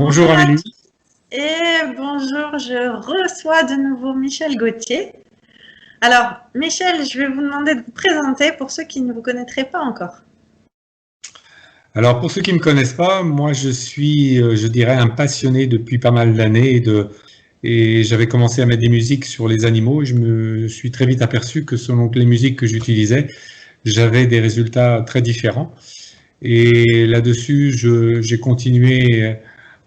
Bonjour Bonjour à Amélie. tous et bonjour, je reçois de nouveau Michel Gauthier. Alors, Michel, je vais vous demander de vous présenter pour ceux qui ne vous connaîtraient pas encore. Alors pour ceux qui ne me connaissent pas, moi je suis, je dirais, un passionné depuis pas mal d'années et j'avais commencé à mettre des musiques sur les animaux. Je me suis très vite aperçu que selon les musiques que j'utilisais, j'avais des résultats très différents. Et là-dessus, j'ai continué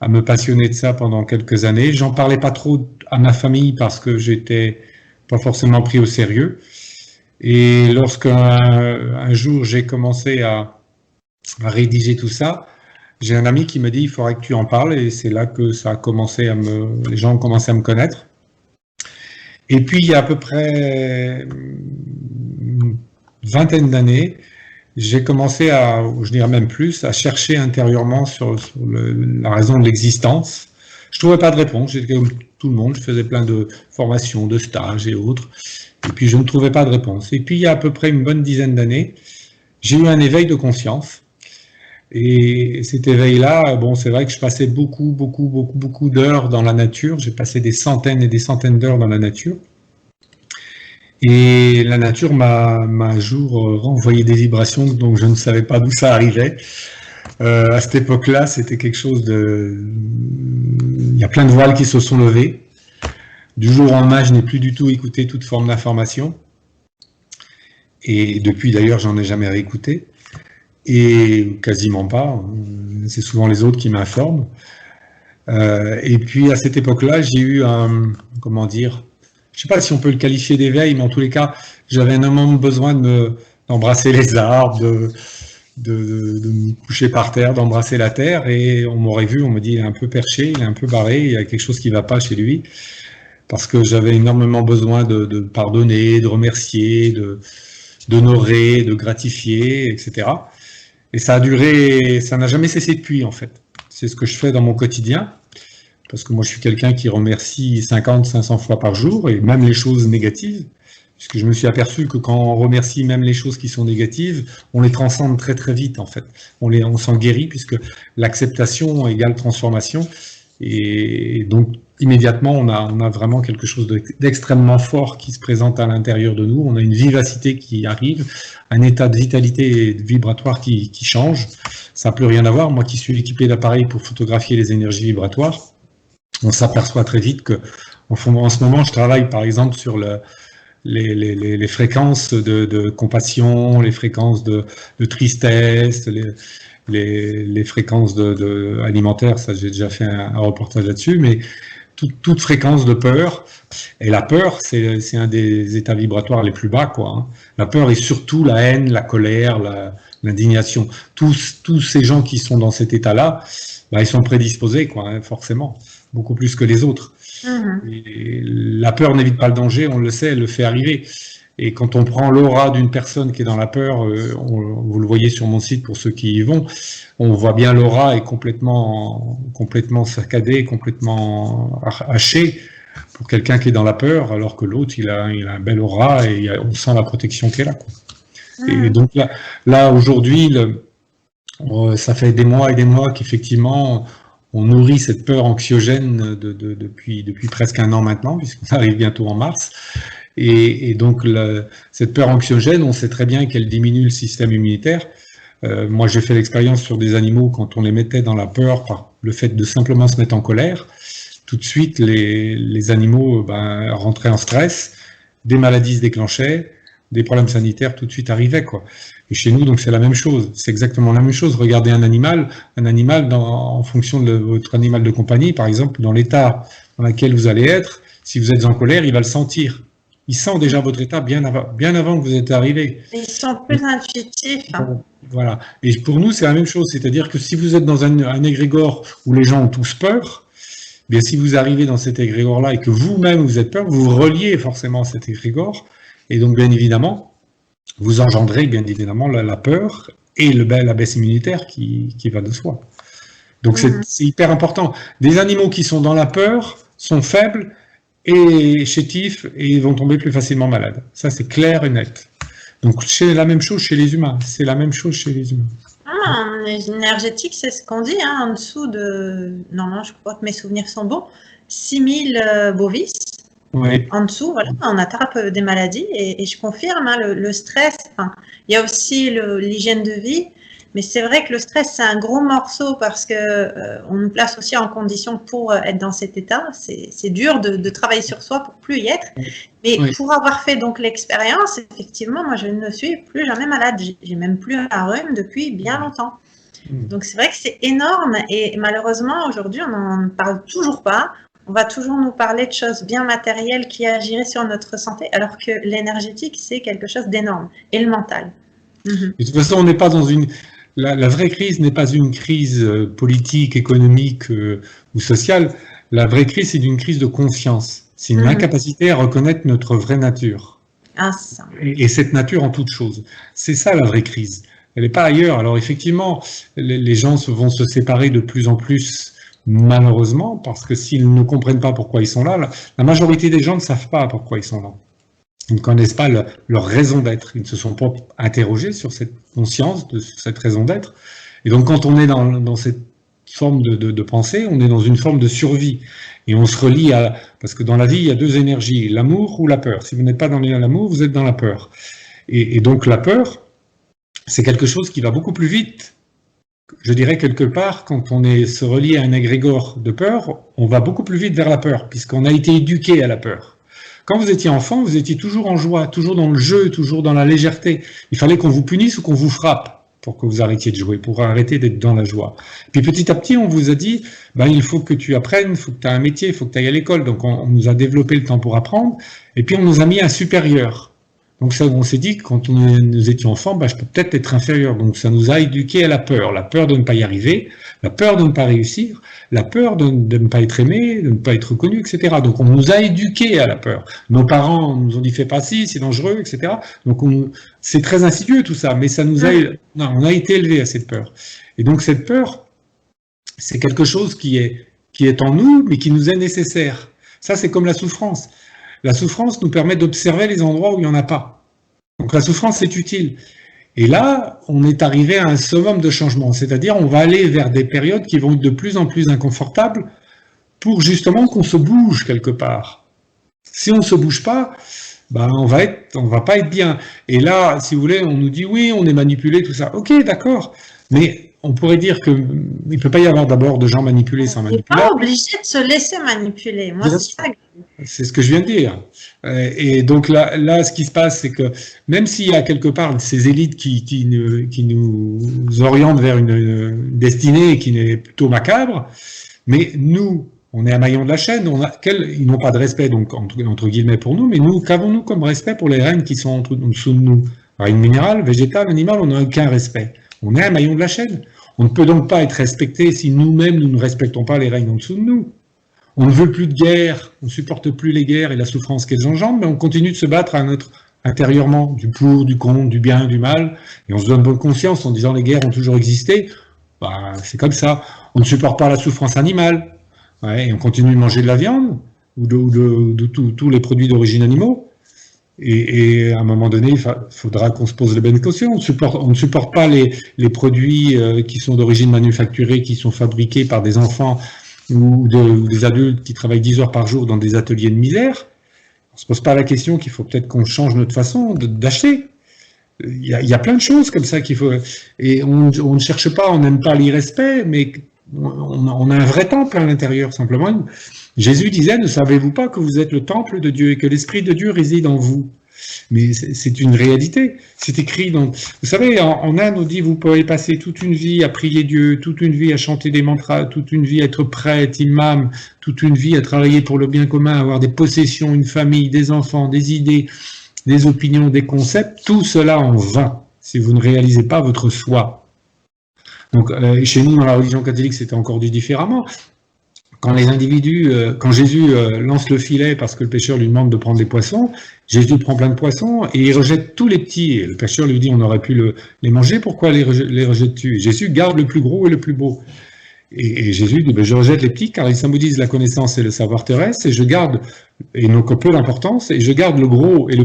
à me passionner de ça pendant quelques années. J'en parlais pas trop à ma famille parce que j'étais pas forcément pris au sérieux. Et lorsqu'un jour j'ai commencé à rédiger tout ça, j'ai un ami qui me dit il faudrait que tu en parles et c'est là que ça a commencé les gens ont commencé à me connaître. Et puis il y a à peu près une vingtaine d'années, j'ai commencé à, je dirais même plus, à chercher intérieurement sur la raison de l'existence. Je trouvais pas de réponse, j'étais comme tout le monde, je faisais plein de formations, de stages et autres, et puis je ne trouvais pas de réponse. Et puis il y a à peu près une bonne dizaine d'années, j'ai eu un éveil de conscience. Et cet éveil-là, bon, c'est vrai que je passais beaucoup d'heures dans la nature. J'ai passé des centaines et des centaines d'heures dans la nature. Et la nature m'a un jour renvoyé des vibrations dont je ne savais pas d'où ça arrivait. À cette époque-là, c'était quelque chose de... Il y a plein de voiles qui se sont levés. Du jour au lendemain, je n'ai plus du tout écouté toute forme d'information. Et depuis, d'ailleurs, j'en ai jamais réécouté. Et quasiment pas. C'est souvent les autres qui m'informent. Et puis à cette époque-là, j'ai eu un, comment dire, je sais pas si on peut le qualifier d'éveil, mais en tous les cas, j'avais énormément besoin d'embrasser les arbres, de me coucher par terre, d'embrasser la terre. Et on m'aurait vu, on me dit, il est un peu perché, il est un peu barré, il y a quelque chose qui va pas chez lui. Parce que j'avais énormément besoin de pardonner, de remercier, d'honorer, de gratifier, etc. Et ça a duré, ça n'a jamais cessé depuis en fait. C'est ce que je fais dans mon quotidien, parce que moi je suis quelqu'un qui remercie 50, 500 fois par jour, et même les choses négatives, puisque je me suis aperçu que quand on remercie même les choses qui sont négatives, on les transcende très très vite en fait. On s'en guérit, puisque l'acceptation égale transformation, et donc immédiatement on a vraiment quelque chose d'extrêmement fort qui se présente à l'intérieur de nous. On a une vivacité qui arrive, un état de vitalité et de vibratoire qui change. Ça n'a plus rien à voir. Moi qui suis équipé d'appareils pour photographier les énergies vibratoires, on s'aperçoit très vite que en ce moment je travaille par exemple sur les fréquences de compassion, les fréquences de tristesse, les fréquences alimentaires, ça j'ai déjà fait un reportage là-dessus, mais toute fréquence de peur. Et la peur, c'est un des états vibratoires les plus bas, quoi. Hein. La peur est surtout la haine, la colère, l'indignation. Tous ces gens qui sont dans cet état-là, bah, ils sont prédisposés, quoi, hein, forcément, beaucoup plus que les autres. Et la peur n'évite pas le danger, on le sait, elle le fait arriver. Et quand on prend l'aura d'une personne qui est dans la peur, vous le voyez sur mon site pour ceux qui y vont, on voit bien l'aura est complètement saccadée, complètement hachée pour quelqu'un qui est dans la peur, alors que l'autre, il a un bel aura et on sent la protection qui est là, quoi. Et donc là aujourd'hui, ça fait des mois et des mois qu'effectivement, on nourrit cette peur anxiogène depuis presque un an maintenant, puisqu'on arrive bientôt en mars. Et donc, cette peur anxiogène, on sait très bien qu'elle diminue le système immunitaire. Moi, j'ai fait l'expérience sur des animaux quand on les mettait dans la peur par le fait de simplement se mettre en colère. Tout de suite, les animaux rentraient en stress, des maladies se déclenchaient, des problèmes sanitaires tout de suite arrivaient, quoi. Et chez nous, donc, c'est la même chose. C'est exactement la même chose. Regardez un animal en fonction de votre animal de compagnie, par exemple, dans l'état dans lequel vous allez être, si vous êtes en colère, il va le sentir. Il sent déjà votre état bien avant que vous êtes arrivé. Ils sont plus intuitifs. Hein. Voilà. Et pour nous, c'est la même chose. C'est-à-dire que si vous êtes dans un égrégore où les gens ont tous peur, bien si vous arrivez dans cet égrégore-là et que vous-même vous êtes peur, vous vous reliez forcément à cet égrégore. Et donc, bien évidemment, vous engendrez bien évidemment la peur et la baisse immunitaire qui va de soi. Donc, c'est hyper important. Des animaux qui sont dans la peur sont faibles et chétifs et ils vont tomber plus facilement malades. Ça, c'est clair et net. Donc, c'est la même chose chez les humains. C'est la même chose chez les humains. en énergétique, c'est ce qu'on dit, hein, en dessous de, non, je crois que mes souvenirs sont bons, 6000 bovis. Oui. En dessous, voilà, on attrape des maladies et je confirme, hein, le stress, enfin, il y a aussi l'hygiène de vie, mais c'est vrai que le stress, c'est un gros morceau parce que on nous place aussi en condition pour être dans cet état. C'est dur de travailler sur soi pour plus y être. Mais Oui. pour avoir fait donc l'expérience, effectivement, moi, je ne suis plus jamais malade. J'ai même plus un rhume depuis bien longtemps. Donc, c'est vrai que c'est énorme et malheureusement, aujourd'hui, on n'en parle toujours pas. On va toujours nous parler de choses bien matérielles qui agiraient sur notre santé, alors que l'énergétique, c'est quelque chose d'énorme. Et le mental. De toute façon, on n'est pas dans une... La vraie crise n'est pas une crise politique, économique ou sociale. La vraie crise, c'est une crise de conscience. C'est une incapacité à reconnaître notre vraie nature. Ah, ça. Et cette nature en toute chose. C'est ça la vraie crise. Elle n'est pas ailleurs. Alors effectivement, les gens vont se séparer de plus en plus, malheureusement, parce que s'ils ne comprennent pas pourquoi ils sont là, la majorité des gens ne savent pas pourquoi ils sont là. Ils ne connaissent pas leur raison d'être. Ils ne se sont pas interrogés sur cette conscience, sur cette raison d'être. Et donc quand on est dans cette forme de pensée, on est dans une forme de survie. Et on se relie à... Parce que dans la vie, il y a deux énergies, l'amour ou la peur. Si vous n'êtes pas dans l'amour, vous êtes dans la peur. Et donc la peur, c'est quelque chose qui va beaucoup plus vite. Je dirais quelque part, quand on se relie à un égrégore de peur, on va beaucoup plus vite vers la peur, puisqu'on a été éduqué à la peur. Quand vous étiez enfant, vous étiez toujours en joie, toujours dans le jeu, toujours dans la légèreté. Il fallait qu'on vous punisse ou qu'on vous frappe pour que vous arrêtiez de jouer, pour arrêter d'être dans la joie. Puis petit à petit, on vous a dit, il faut que tu apprennes, il faut que tu aies un métier, il faut que tu ailles à l'école. Donc on nous a développé le temps pour apprendre, et puis on nous a mis un supérieur. Donc ça, on s'est dit que quand nous étions enfants, je peux peut-être être inférieur. Donc ça nous a éduqués à la peur de ne pas y arriver, la peur de ne pas réussir, la peur de ne pas être aimé, de ne pas être reconnu, etc. Donc on nous a éduqués à la peur. Nos parents nous ont dit fais pas ci, c'est dangereux, etc. Donc c'est très insidieux tout ça, mais ça nous a, on a été élevés à cette peur. Et donc cette peur, c'est quelque chose qui est en nous, mais qui nous est nécessaire. Ça c'est comme la souffrance. La souffrance nous permet d'observer les endroits où il n'y en a pas. Donc la souffrance, c'est utile. Et là, on est arrivé à un summum de changement. C'est-à-dire, on va aller vers des périodes qui vont être de plus en plus inconfortables pour justement qu'on se bouge quelque part. Si on ne se bouge pas, on va pas être bien. Et là, si vous voulez, on nous dit oui, on est manipulé, tout ça. Ok, d'accord. Mais on pourrait dire qu'il ne peut pas y avoir d'abord de gens manipulés sans manipuler. On n'est pas obligé de se laisser manipuler. Moi, c'est ce que je viens de dire. Et donc là, ce qui se passe, c'est que même s'il y a quelque part ces élites qui nous orientent vers une destinée qui est plutôt macabre, mais nous, on est un maillon de la chaîne, ils n'ont pas de respect, donc entre guillemets pour nous, mais nous, qu'avons-nous comme respect pour les règnes qui sont en dessous de nous? Règne minéral, végétal, animal, on n'a aucun respect. On est un maillon de la chaîne. On ne peut donc pas être respecté si nous-mêmes, nous ne respectons pas les règnes en dessous de nous. On ne veut plus de guerre, on ne supporte plus les guerres et la souffrance qu'elles engendrent, mais on continue de se battre intérieurement, du pour, du contre, du bien, du mal, et on se donne bonne conscience en disant les guerres ont toujours existé, c'est comme ça. On ne supporte pas la souffrance animale, et on continue de manger de la viande, ou de tous les produits d'origine animaux, et à un moment donné, il faudra qu'on se pose les bonnes questions. On ne supporte pas les produits qui sont d'origine manufacturée, qui sont fabriqués par des enfants ou des adultes qui travaillent 10 heures par jour dans des ateliers de misère. On ne se pose pas la question qu'il faut peut-être qu'on change notre façon d'acheter. Il y a plein de choses comme ça qu'il faut... Et on ne cherche pas, on n'aime pas l'irrespect, mais on a un vrai temple à l'intérieur, simplement. Jésus disait, ne savez-vous pas que vous êtes le temple de Dieu et que l'Esprit de Dieu réside en vous? Mais c'est une réalité. C'est écrit dans... Vous savez, en Inde, on dit, vous pouvez passer toute une vie à prier Dieu, toute une vie à chanter des mantras, toute une vie à être prêtre, imam, toute une vie à travailler pour le bien commun, à avoir des possessions, une famille, des enfants, des idées, des opinions, des concepts, tout cela en vain, si vous ne réalisez pas votre soi. Donc, chez nous, dans la religion catholique, c'était encore dit différemment. Quand les individus, quand Jésus lance le filet parce que le pêcheur lui demande de prendre des poissons, Jésus prend plein de poissons et il rejette tous les petits. Et le pêcheur lui dit, on aurait pu les manger, pourquoi les rejettes-tu? Jésus garde le plus gros et le plus beau. Et Jésus dit, je rejette les petits car ils symbolisent la connaissance et le savoir terrestre et je garde, et non que peu d'importance, et je garde le gros et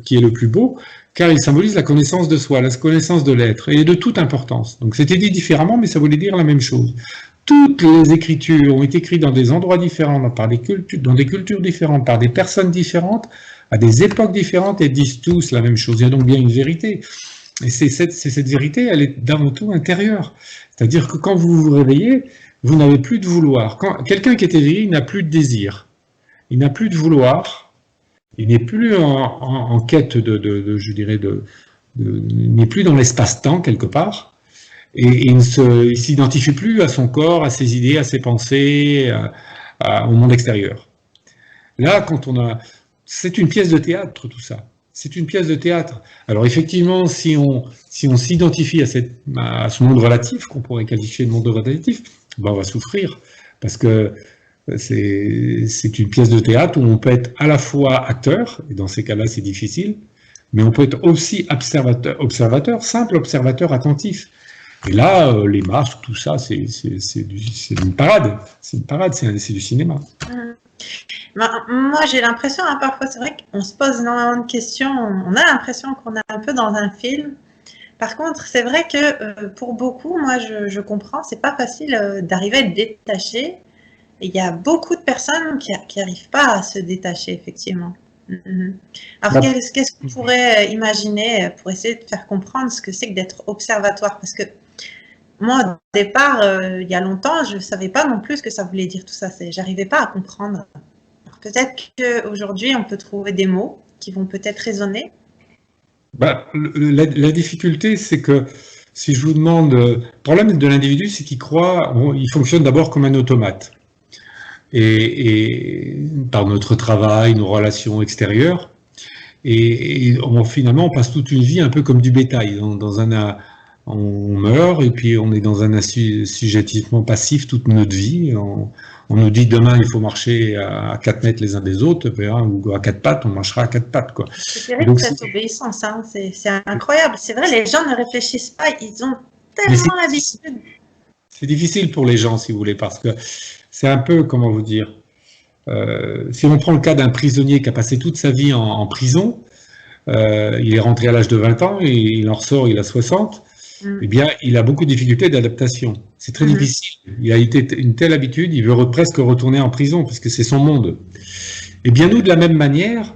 qui est le plus beau, car il symbolise la connaissance de soi, la connaissance de l'être, et de toute importance. Donc c'était dit différemment, mais ça voulait dire la même chose. Toutes les écritures ont été écrites dans des endroits différents, dans des cultures différentes, par des personnes différentes, à des époques différentes, et disent tous la même chose. Il y a donc bien une vérité. Et c'est cette vérité, elle est d'avant tout intérieure. C'est-à-dire que quand vous vous réveillez, vous n'avez plus de vouloir. Quelqu'un qui est éveillé, il n'a plus de désir. Il n'a plus de vouloir. Il n'est plus en quête je dirais, il n'est plus dans l'espace-temps quelque part. Et il ne s'identifie plus à son corps, à ses idées, à ses pensées, au monde extérieur. Là, c'est une pièce de théâtre, tout ça. C'est une pièce de théâtre. Alors effectivement, si on s'identifie à ce monde relatif, qu'on pourrait qualifier de monde relatif, ben on va souffrir. Parce que c'est une pièce de théâtre où on peut être à la fois acteur, et dans ces cas-là c'est difficile, mais on peut être aussi observateur, simple observateur attentif. Et là, les masques, tout ça, c'est une parade. C'est une parade, c'est du cinéma. Moi, j'ai l'impression, hein, parfois, c'est vrai qu'on se pose énormément de questions, on a l'impression qu'on est un peu dans un film. Par contre, c'est vrai que pour beaucoup, moi, je comprends, c'est pas facile d'arriver à être détaché. Et il y a beaucoup de personnes qui n'arrivent pas à se détacher, effectivement. Alors, qu'est-ce qu'on pourrait imaginer pour essayer de faire comprendre ce que c'est que d'être observatoire? Parce que moi, au départ, il y a longtemps, je ne savais pas non plus ce que ça voulait dire tout ça. J'arrivais pas à comprendre. Peut-être qu'aujourd'hui, on peut trouver des mots qui vont peut-être résonner. La difficulté, c'est que si je vous demande, le problème de l'individu, c'est qu'il croit, il fonctionne d'abord comme un automate. Et par notre travail, nos relations extérieures, et finalement, on passe toute une vie un peu comme du bétail. On meurt et puis on est dans un assujettissement passif toute notre vie. On nous dit demain il faut marcher à 4 mètres les uns des autres, ou à 4 pattes, on marchera à 4 pattes. C'est terrible cette obéissance, hein. C'est incroyable. C'est vrai, les gens ne réfléchissent pas, ils ont tellement l'habitude. C'est difficile pour les gens, si vous voulez, parce que c'est un peu, comment vous dire, si on prend le cas d'un prisonnier qui a passé toute sa vie en prison, il est rentré à l'âge de 20 ans et il en ressort, il a 60. Eh bien, il a beaucoup de difficultés d'adaptation. C'est très difficile. Il a été une telle habitude, il veut presque retourner en prison, parce que c'est son monde. Eh bien, nous, de la même manière,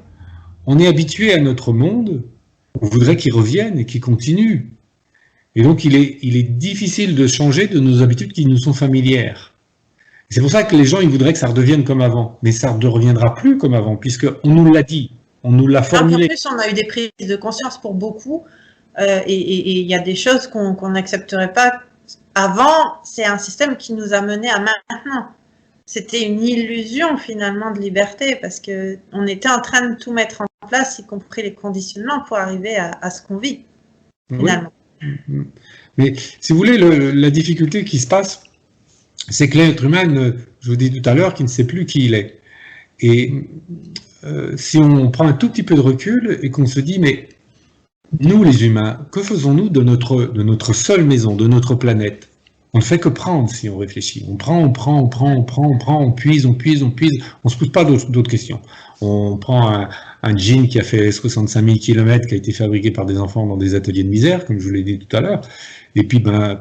on est habitué à notre monde, on voudrait qu'il revienne et qu'il continue. Et donc, il est difficile de changer de nos habitudes qui nous sont familières. C'est pour ça que les gens, ils voudraient que ça redevienne comme avant. Mais ça ne reviendra plus comme avant, puisqu'on nous l'a dit, on nous l'a formulé. En plus, on a eu des prises de conscience pour beaucoup. Et il y a des choses qu'on n'accepterait pas. Avant, c'est un système qui nous a menés à maintenant. C'était une illusion finalement de liberté parce qu'on était en train de tout mettre en place, y compris les conditionnements pour arriver à ce qu'on vit finalement. Oui. Mais si vous voulez, la difficulté qui se passe, c'est que l'être humain, je vous dis tout à l'heure, qu'il ne sait plus qui il est. Et si on prend un tout petit peu de recul et qu'on se dit, mais nous, les humains, que faisons-nous de notre seule maison, de notre planète? On ne fait que prendre si on réfléchit. On prend, on puise, on ne se pose pas d'autres questions. On prend un jean qui a fait 65 000 km, qui a été fabriqué par des enfants dans des ateliers de misère, comme je vous l'ai dit tout à l'heure, et puis on ne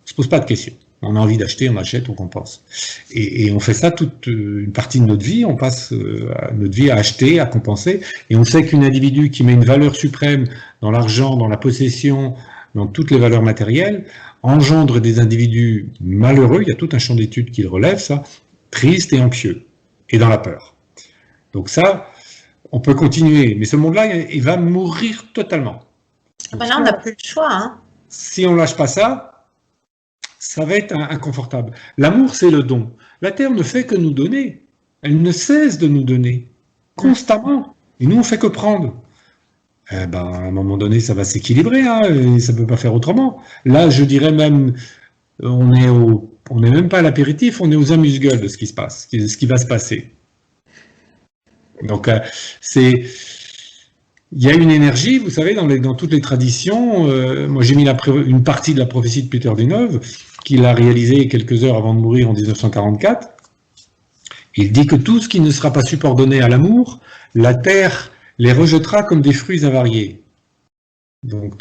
se pose pas de questions. On a envie d'acheter, on achète, on compense. Et on fait ça toute une partie de notre vie, on passe notre vie à acheter, à compenser, et on sait qu'un individu qui met une valeur suprême dans l'argent, dans la possession, dans toutes les valeurs matérielles, engendre des individus malheureux, il y a tout un champ d'études qui le relève, ça, tristes et anxieux, et dans la peur. Donc ça, on peut continuer, mais ce monde-là, il va mourir totalement. Donc, là, on n'a plus le choix. Hein. Si on lâche pas ça va être inconfortable. L'amour, c'est le don. La Terre ne fait que nous donner. Elle ne cesse de nous donner, constamment. Et nous, on fait que prendre. À un moment donné, ça va s'équilibrer, hein, et ça ne peut pas faire autrement. Là, je dirais même, on n'est même pas à l'apéritif, on est aux amuse-gueules de ce qui se passe, ce qui va se passer. Donc, il y a une énergie, vous savez, dans toutes les traditions. Moi, j'ai mis une partie de la prophétie de Peter Deneuve, qu'il a réalisée quelques heures avant de mourir en 1944. Il dit que tout ce qui ne sera pas subordonné à l'amour, la terre les rejettera comme des fruits avariés. Donc,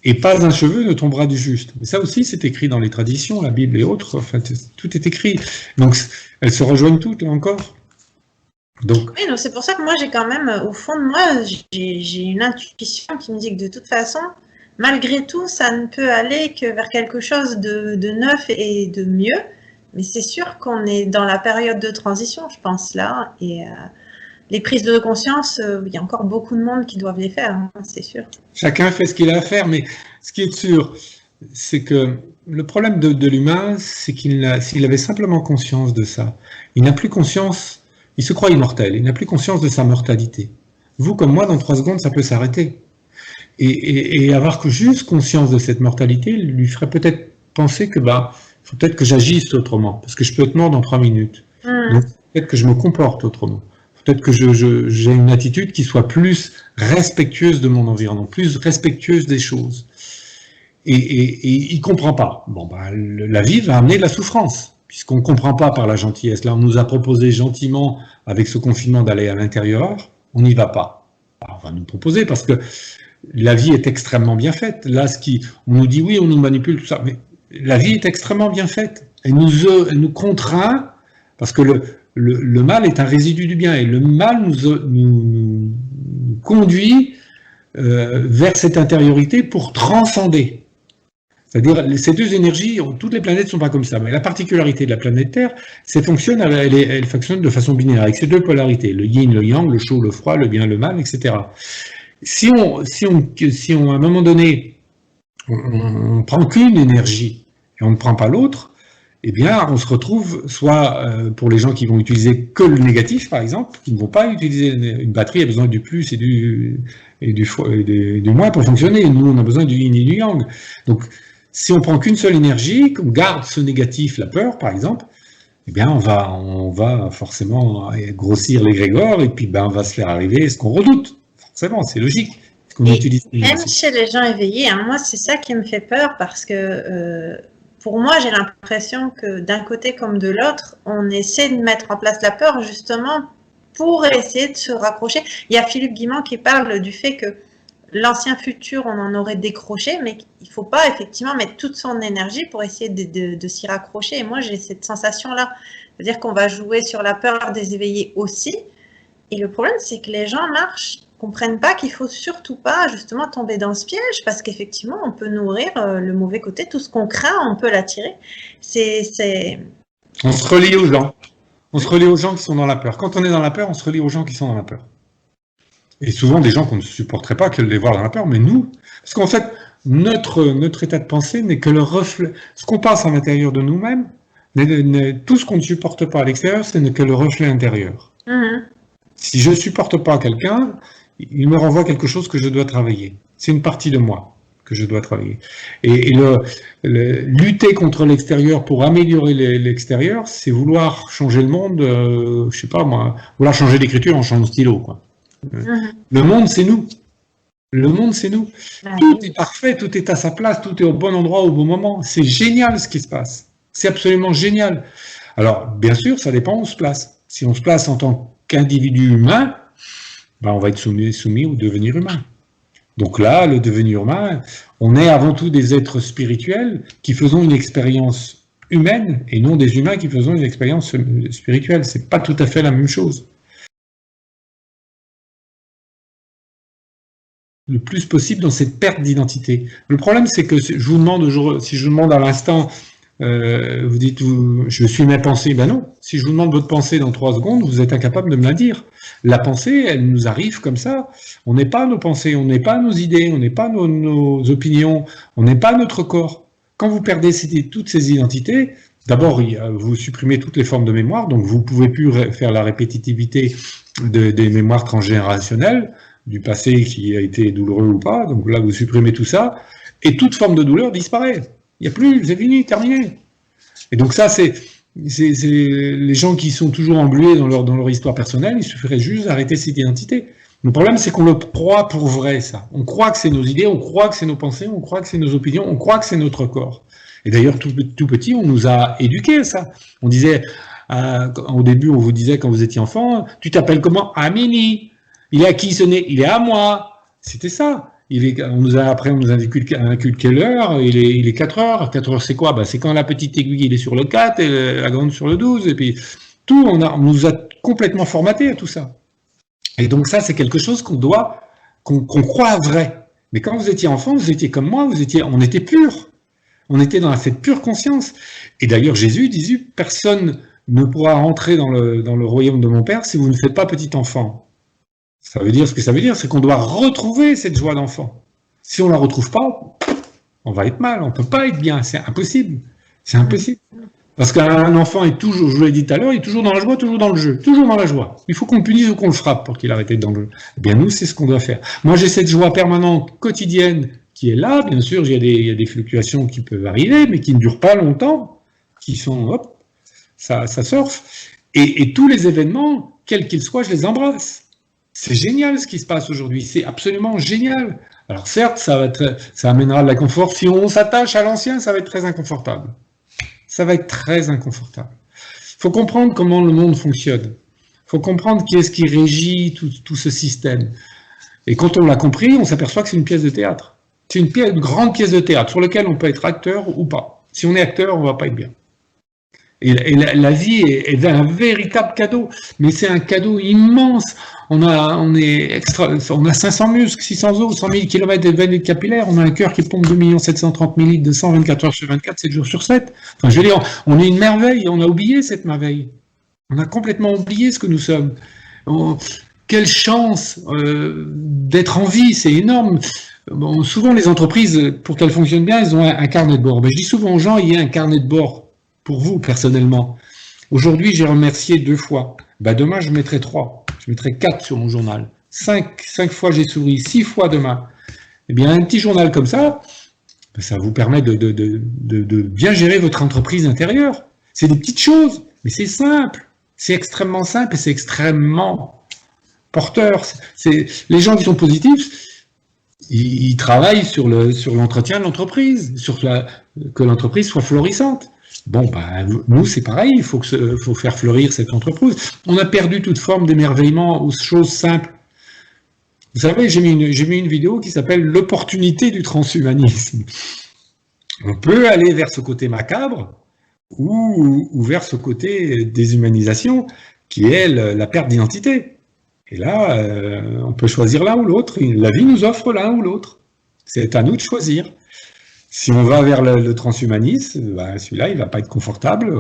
et pas un cheveu ne tombera du juste. Mais ça aussi, c'est écrit dans les traditions, la Bible et autres. Enfin, tout est écrit. Donc, elles se rejoignent toutes, là encore. Donc, oui, donc c'est pour ça que moi, j'ai quand même, au fond de moi, j'ai une intuition qui me dit que de toute façon, malgré tout, ça ne peut aller que vers quelque chose de neuf et de mieux. Mais c'est sûr qu'on est dans la période de transition, je pense, là. Et les prises de conscience, il y a encore beaucoup de monde qui doivent les faire, hein, c'est sûr. Chacun fait ce qu'il a à faire, mais ce qui est sûr, c'est que le problème de l'humain, c'est s'il avait simplement conscience de ça, il n'a plus conscience, il se croit immortel, il n'a plus conscience de sa mortalité. Vous, comme moi, dans 3 secondes, ça peut s'arrêter. Et avoir que juste conscience de cette mortalité lui ferait peut-être penser que faut peut-être que j'agisse autrement, parce que je peux être mort dans 3 minutes. Donc peut-être que je me comporte autrement. Peut-être que j'ai une attitude qui soit plus respectueuse de mon environnement, plus respectueuse des choses. Et il comprend pas. La vie va amener de la souffrance, puisqu'on comprend pas par la gentillesse. Là, on nous a proposé gentiment, avec ce confinement, d'aller à l'intérieur. On n'y va pas. On va nous proposer, parce que la vie est extrêmement bien faite. Là, on nous dit oui, on nous manipule, tout ça, mais la vie est extrêmement bien faite. Elle nous contraint, parce que le mal est un résidu du bien, et le mal nous conduit vers cette intériorité pour transcender. C'est-à-dire, ces 2 énergies, toutes les planètes ne sont pas comme ça, mais la particularité de la planète Terre, elle fonctionne de façon binaire, avec ces 2 polarités, le yin, le yang, le chaud, le froid, le bien, le mal, etc. Si on à un moment donné, on prend qu'une énergie et on ne prend pas l'autre, eh bien, on se retrouve soit pour les gens qui vont utiliser que le négatif, par exemple, qui ne vont pas utiliser une batterie, a besoin du plus et du moins pour fonctionner. Nous, on a besoin du yin et du yang. Donc, si on prend qu'une seule énergie, qu'on garde ce négatif, la peur, par exemple, eh bien, on va forcément grossir l'égrégore et puis on va se faire arriver ce qu'on redoute. Forcément, c'est logique. Même chez les gens éveillés, hein, moi, c'est ça qui me fait peur parce que pour moi, j'ai l'impression que d'un côté comme de l'autre, on essaie de mettre en place la peur justement pour essayer de se rapprocher. Il y a Philippe Guimand qui parle du fait que l'ancien futur, on en aurait décroché, mais il ne faut pas effectivement mettre toute son énergie pour essayer de s'y raccrocher. Et moi, j'ai cette sensation-là. C'est-à-dire qu'on va jouer sur la peur des éveillés aussi. Et le problème, c'est que les gens comprennent pas qu'il faut surtout pas justement tomber dans ce piège parce qu'effectivement, on peut nourrir le mauvais côté. Tout ce qu'on craint, on peut l'attirer. On se relie aux gens. On se relie aux gens qui sont dans la peur. Quand on est dans la peur, on se relie aux gens qui sont dans la peur. Et souvent des gens qu'on ne supporterait pas que de les voir dans la peur, mais nous, parce qu'en fait, notre état de pensée n'est que le reflet. Ce qu'on passe à l'intérieur de nous-mêmes, tout ce qu'on ne supporte pas à l'extérieur, ce n'est que le reflet intérieur. Si je ne supporte pas quelqu'un, il me renvoie quelque chose que je dois travailler. C'est une partie de moi que je dois travailler. Et lutter contre l'extérieur pour améliorer l'extérieur, c'est vouloir changer le monde, je sais pas moi, vouloir changer l'écriture en changeant de stylo, quoi. Le monde, c'est nous. Le monde, c'est nous. Tout est parfait, tout est à sa place, tout est au bon endroit, au bon moment. C'est génial ce qui se passe. C'est absolument génial. Alors, bien sûr, ça dépend où on se place. Si on se place en tant qu'individu humain, on va être soumis au devenir humain. Donc là, le devenir humain, on est avant tout des êtres spirituels qui faisons une expérience humaine et non des humains qui faisons une expérience spirituelle. C'est pas tout à fait la même chose. Le plus possible dans cette perte d'identité. Le problème, c'est que si je vous demande à l'instant, vous dites, je suis mes pensées, non. Si je vous demande votre pensée dans 3 secondes, vous êtes incapable de me la dire. La pensée, elle nous arrive comme ça. On n'est pas nos pensées, on n'est pas nos idées, on n'est pas nos opinions, on n'est pas notre corps. Quand vous perdez toutes ces identités, d'abord, vous supprimez toutes les formes de mémoire, donc vous ne pouvez plus faire la répétitivité des mémoires transgénérationnelles, du passé qui a été douloureux ou pas, donc là vous supprimez tout ça, et toute forme de douleur disparaît. Il n'y a plus, c'est fini, terminé. Et donc ça, c'est les gens qui sont toujours englués dans leur histoire personnelle, il suffirait juste d'arrêter cette identité. Le problème, c'est qu'on le croit pour vrai, ça. On croit que c'est nos idées, on croit que c'est nos pensées, on croit que c'est nos opinions, on croit que c'est notre corps. Et d'ailleurs, tout petit, on nous a éduqués à ça. On disait, au début, on vous disait quand vous étiez enfant, tu t'appelles comment? Amini. Il est à qui ce n'est? Il est à moi. C'était ça. Après, on nous a inculqué l'heure, il est 4 heures. 4 heures, c'est quoi? C'est quand la petite aiguille, il est sur le 4 et la grande sur le 12. Et puis, tout, on nous a complètement formaté à tout ça. Et donc ça, c'est quelque chose qu'on croit vrai. Mais quand vous étiez enfant, vous étiez comme moi, on était pur. On était dans cette pure conscience. Et d'ailleurs, Jésus disait, personne ne pourra rentrer dans le royaume de mon Père si vous ne faites pas petit enfant. Ça veut dire ce que ça veut dire, c'est qu'on doit retrouver cette joie d'enfant. Si on la retrouve pas, on va être mal, on peut pas être bien, c'est impossible. C'est impossible. Parce qu'un enfant est toujours, je vous l'ai dit tout à l'heure, il est toujours dans la joie, toujours dans le jeu, toujours dans la joie. Il faut qu'on le punisse ou qu'on le frappe pour qu'il arrête d'être dans le jeu. Eh bien, nous, c'est ce qu'on doit faire. Moi, j'ai cette joie permanente, quotidienne, qui est là. Bien sûr, il y a des fluctuations qui peuvent arriver, mais qui ne durent pas longtemps, qui sont, hop, ça surfe. Et tous les événements, quels qu'ils soient, je les embrasse. C'est génial ce qui se passe aujourd'hui, c'est absolument génial. Alors certes, ça amènera de la confort. Si on s'attache à l'ancien, ça va être très inconfortable. Ça va être très inconfortable. Il faut comprendre comment le monde fonctionne. Il faut comprendre qui est-ce qui régit tout ce système. Et quand on l'a compris, on s'aperçoit que c'est une pièce de théâtre. C'est une grande pièce de théâtre sur laquelle on peut être acteur ou pas. Si on est acteur, on ne va pas être bien. Et la vie est un véritable cadeau, mais c'est un cadeau immense. On a 500 muscles, 600 os, 100 000 km de veines capillaires, on a un cœur qui pompe 2 730 000 litres de sang 24 heures sur 24, 7 jours sur 7. Enfin, je veux dire, on est une merveille, on a oublié cette merveille. On a complètement oublié ce que nous sommes. Quelle chance d'être en vie, c'est énorme. Bon, souvent, les entreprises, pour qu'elles fonctionnent bien, elles ont un carnet de bord. Je dis souvent aux gens, il y a un carnet de bord. Pour vous, personnellement. Aujourd'hui, j'ai remercié 2 fois. Demain, je mettrai 3. Je mettrai 4 sur mon journal. 5 fois, j'ai souri. 6 fois demain. Eh bien, un petit journal comme ça, ça vous permet de bien gérer votre entreprise intérieure. C'est des petites choses, mais c'est simple. C'est extrêmement simple et c'est extrêmement porteur. Les gens qui sont positifs, ils travaillent sur l'entretien de l'entreprise, que l'entreprise soit florissante. Bon, nous, c'est pareil, il faut faire fleurir cette entreprise. On a perdu toute forme d'émerveillement aux choses simples. Vous savez, j'ai mis une vidéo qui s'appelle « L'opportunité du transhumanisme ». On peut aller vers ce côté macabre ou vers ce côté déshumanisation qui est la perte d'identité. Et là, on peut choisir l'un ou l'autre. La vie nous offre l'un ou l'autre. C'est à nous de choisir. Si on va vers le transhumanisme, celui-là, il ne va pas être confortable.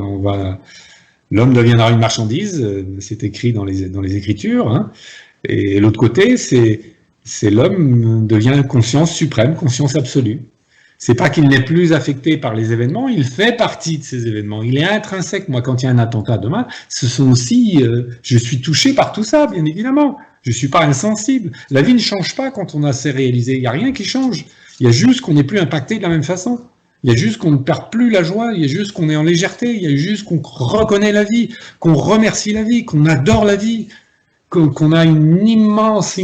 L'homme deviendra une marchandise, c'est écrit dans les Écritures. Hein. Et l'autre côté, c'est l'homme devient conscience suprême, conscience absolue. C'est pas qu'il n'est plus affecté par les événements, il fait partie de ces événements. Il est intrinsèque. Moi, quand il y a un attentat demain, ce sont aussi... je suis touché par tout ça, bien évidemment. Je ne suis pas insensible. La vie ne change pas quand on a assez réalisé. Il n'y a rien qui change. Il y a juste qu'on n'est plus impacté de la même façon. Il y a juste qu'on ne perd plus la joie. Il y a juste qu'on est en légèreté. Il y a juste qu'on reconnaît la vie, qu'on remercie la vie, qu'on adore la vie, qu'on a une immense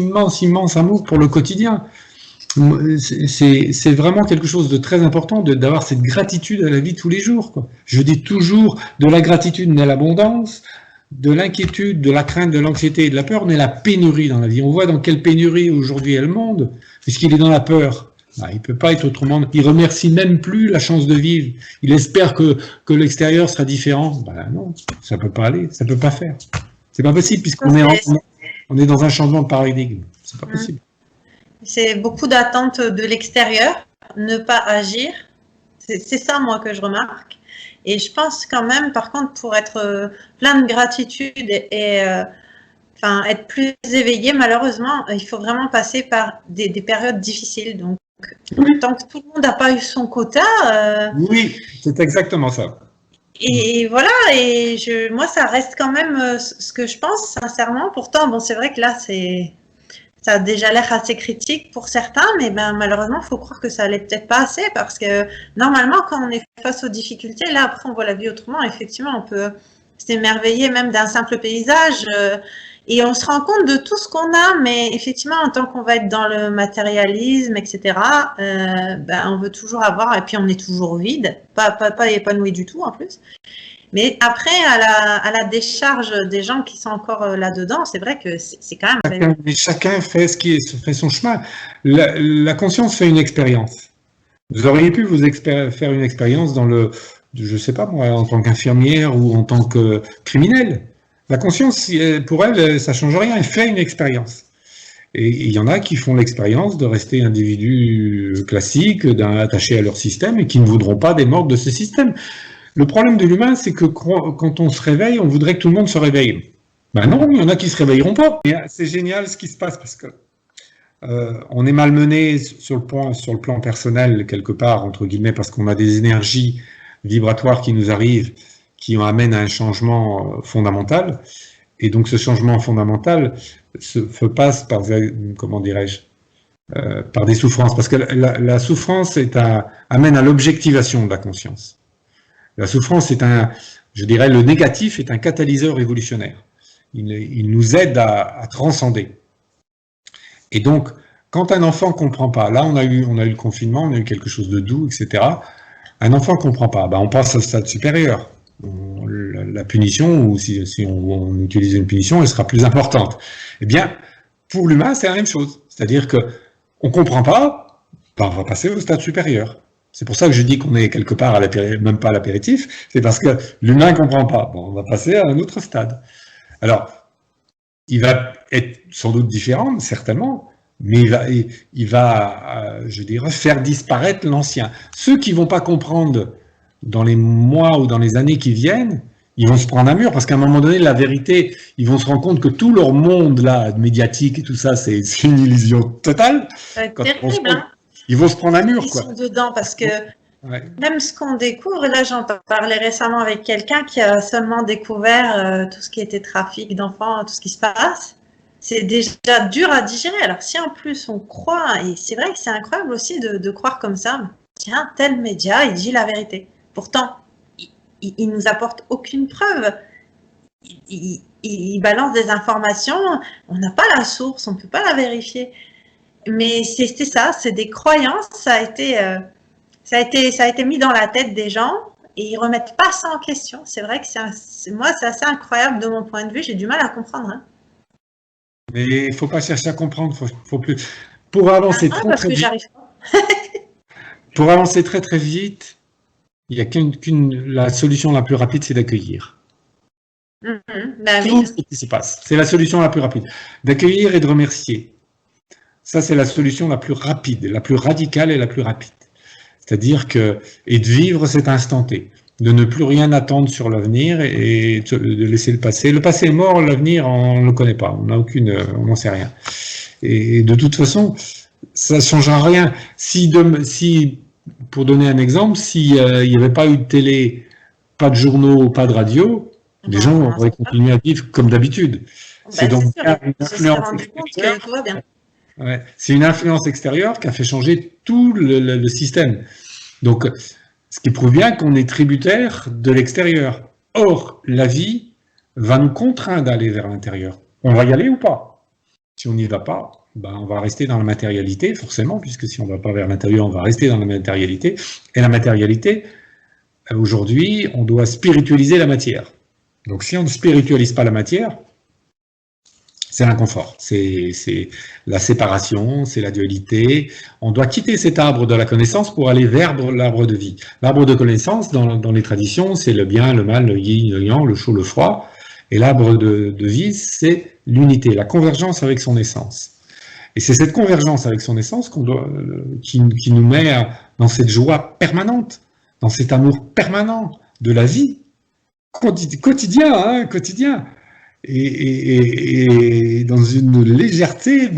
amour pour le quotidien. C'est vraiment quelque chose de très important d'avoir cette gratitude à la vie tous les jours, quoi. Je dis toujours, de la gratitude naît l'abondance, de l'inquiétude, de la crainte, de l'anxiété et de la peur naît la pénurie dans la vie. On voit dans quelle pénurie aujourd'hui est le monde, puisqu'il est dans la peur. Il ne peut pas être autrement. Il remercie même plus la chance de vivre. Il espère que l'extérieur sera différent. Non, ça peut pas aller, ça peut pas faire. C'est pas possible puisqu'on est dans un changement de paradigme. C'est pas possible. C'est beaucoup d'attentes de l'extérieur, ne pas agir. C'est ça, moi, que je remarque. Et je pense quand même, par contre, pour être plein de gratitude et être plus éveillé, malheureusement, il faut vraiment passer par des périodes difficiles. Donc, tant que tout le monde n'a pas eu son quota... Oui, c'est exactement ça. Et voilà, et moi, ça reste quand même ce que je pense, sincèrement. Pourtant, bon, c'est vrai que là, ça a déjà l'air assez critique pour certains, mais malheureusement, il faut croire que ça allait peut-être pas assez, parce que normalement, quand on est face aux difficultés, là, après, on voit la vie autrement. Effectivement, on peut s'émerveiller même d'un simple paysage, et on se rend compte de tout ce qu'on a, mais effectivement, en tant qu'on va être dans le matérialisme, etc., on veut toujours avoir, et puis on est toujours vide, pas épanoui du tout en plus. Mais après, à la décharge des gens qui sont encore là-dedans, c'est vrai que c'est quand même... Chacun fait fait son chemin. La conscience fait une expérience. Vous auriez pu faire une expérience je sais pas moi, en tant qu'infirmière ou en tant que criminel. La conscience, pour elle, ça change rien, elle fait une expérience. Et il y en a qui font l'expérience de rester individus classiques, attachés à leur système et qui ne voudront pas démordre de ce système. Le problème de l'humain, c'est que quand on se réveille, on voudrait que tout le monde se réveille. Ben non, il y en a qui se réveilleront pas. C'est génial ce qui se passe parce que on est malmené sur le plan personnel quelque part entre guillemets parce qu'on a des énergies vibratoires qui nous arrivent, qui amènent à un changement fondamental. Et donc ce changement fondamental se passe par, comment dirais-je, par des souffrances, parce que la souffrance amène à l'objectivation de la conscience. La souffrance je dirais, le négatif est un catalyseur évolutionnaire. Il nous aide à transcender. Et donc, quand un enfant ne comprend pas, là on a eu le confinement, on a eu quelque chose de doux, etc. Un enfant ne comprend pas, on passe au stade supérieur. La punition, ou si on utilise une punition, elle sera plus importante. Eh bien, pour l'humain, c'est la même chose. C'est-à-dire que on ne comprend pas, on va passer au stade supérieur. C'est pour ça que je dis qu'on est quelque part même pas à l'apéritif, c'est parce que l'humain ne comprend pas. Bon, on va passer à un autre stade. Alors, il va être sans doute différent, certainement, mais il va, je dirais, faire disparaître l'ancien. Ceux qui ne vont pas comprendre dans les mois ou dans les années qui viennent, ils vont se prendre un mur, parce qu'à un moment donné, la vérité, ils vont se rendre compte que tout leur monde là, médiatique et tout ça, c'est une illusion totale. Terrible, hein. Ils vont se prendre un mur, quoi. Ils sont dedans, parce que même ce qu'on découvre, là j'en parlais récemment avec quelqu'un qui a seulement découvert tout ce qui était trafic d'enfants, tout ce qui se passe. C'est déjà dur à digérer. Alors si en plus on croit, et c'est vrai que c'est incroyable aussi de croire comme ça, tiens, tel média, il dit la vérité. Pourtant, il nous apporte aucune preuve. Il balance des informations, on n'a pas la source, on ne peut pas la vérifier. Mais c'est ça, c'est des croyances, ça a été mis dans la tête des gens et ils ne remettent pas ça en question. C'est vrai que moi, c'est assez incroyable de mon point de vue, j'ai du mal à comprendre. Hein. Mais il ne faut pas chercher à comprendre, faut plus. Pour avancer très vite. Pour avancer très très vite, il n'y a la solution la plus rapide, c'est d'accueillir. Tout ce qui se passe, c'est la solution la plus rapide. D'accueillir et de remercier. Ça, c'est la solution la plus rapide, la plus radicale et la plus rapide. C'est-à-dire et de vivre cet instant T, de ne plus rien attendre sur l'avenir et de laisser le passé. Le passé est mort, l'avenir, on ne le connaît pas, on n'en sait rien. Et de toute façon, ça ne changera rien. Si, pour donner un exemple, s'il n'y avait pas eu de télé, pas de journaux, pas de radio, les gens auraient continué à vivre comme d'habitude. C'est donc une influence extérieure. C'est une influence extérieure qui a fait changer tout le système. Donc, ce qui prouve bien qu'on est tributaire de l'extérieur. Or, la vie va nous contraindre d'aller vers l'intérieur. On va y aller ou pas? Si on n'y va pas, on va rester dans la matérialité, forcément, puisque si on ne va pas vers l'intérieur, on va rester dans la matérialité. Et la matérialité, aujourd'hui, on doit spiritualiser la matière. Donc, si on ne spiritualise pas la matière, c'est l'inconfort, c'est la séparation, c'est la dualité. On doit quitter cet arbre de la connaissance pour aller vers l'arbre de vie. L'arbre de connaissance, dans les traditions, c'est le bien, le mal, le yin, le yang, le chaud, le froid. Et l'arbre de vie, c'est l'unité, la convergence avec son essence. Et c'est cette convergence avec son essence qui nous met dans cette joie permanente, dans cet amour permanent de la vie, quotidien. Et dans une légèreté,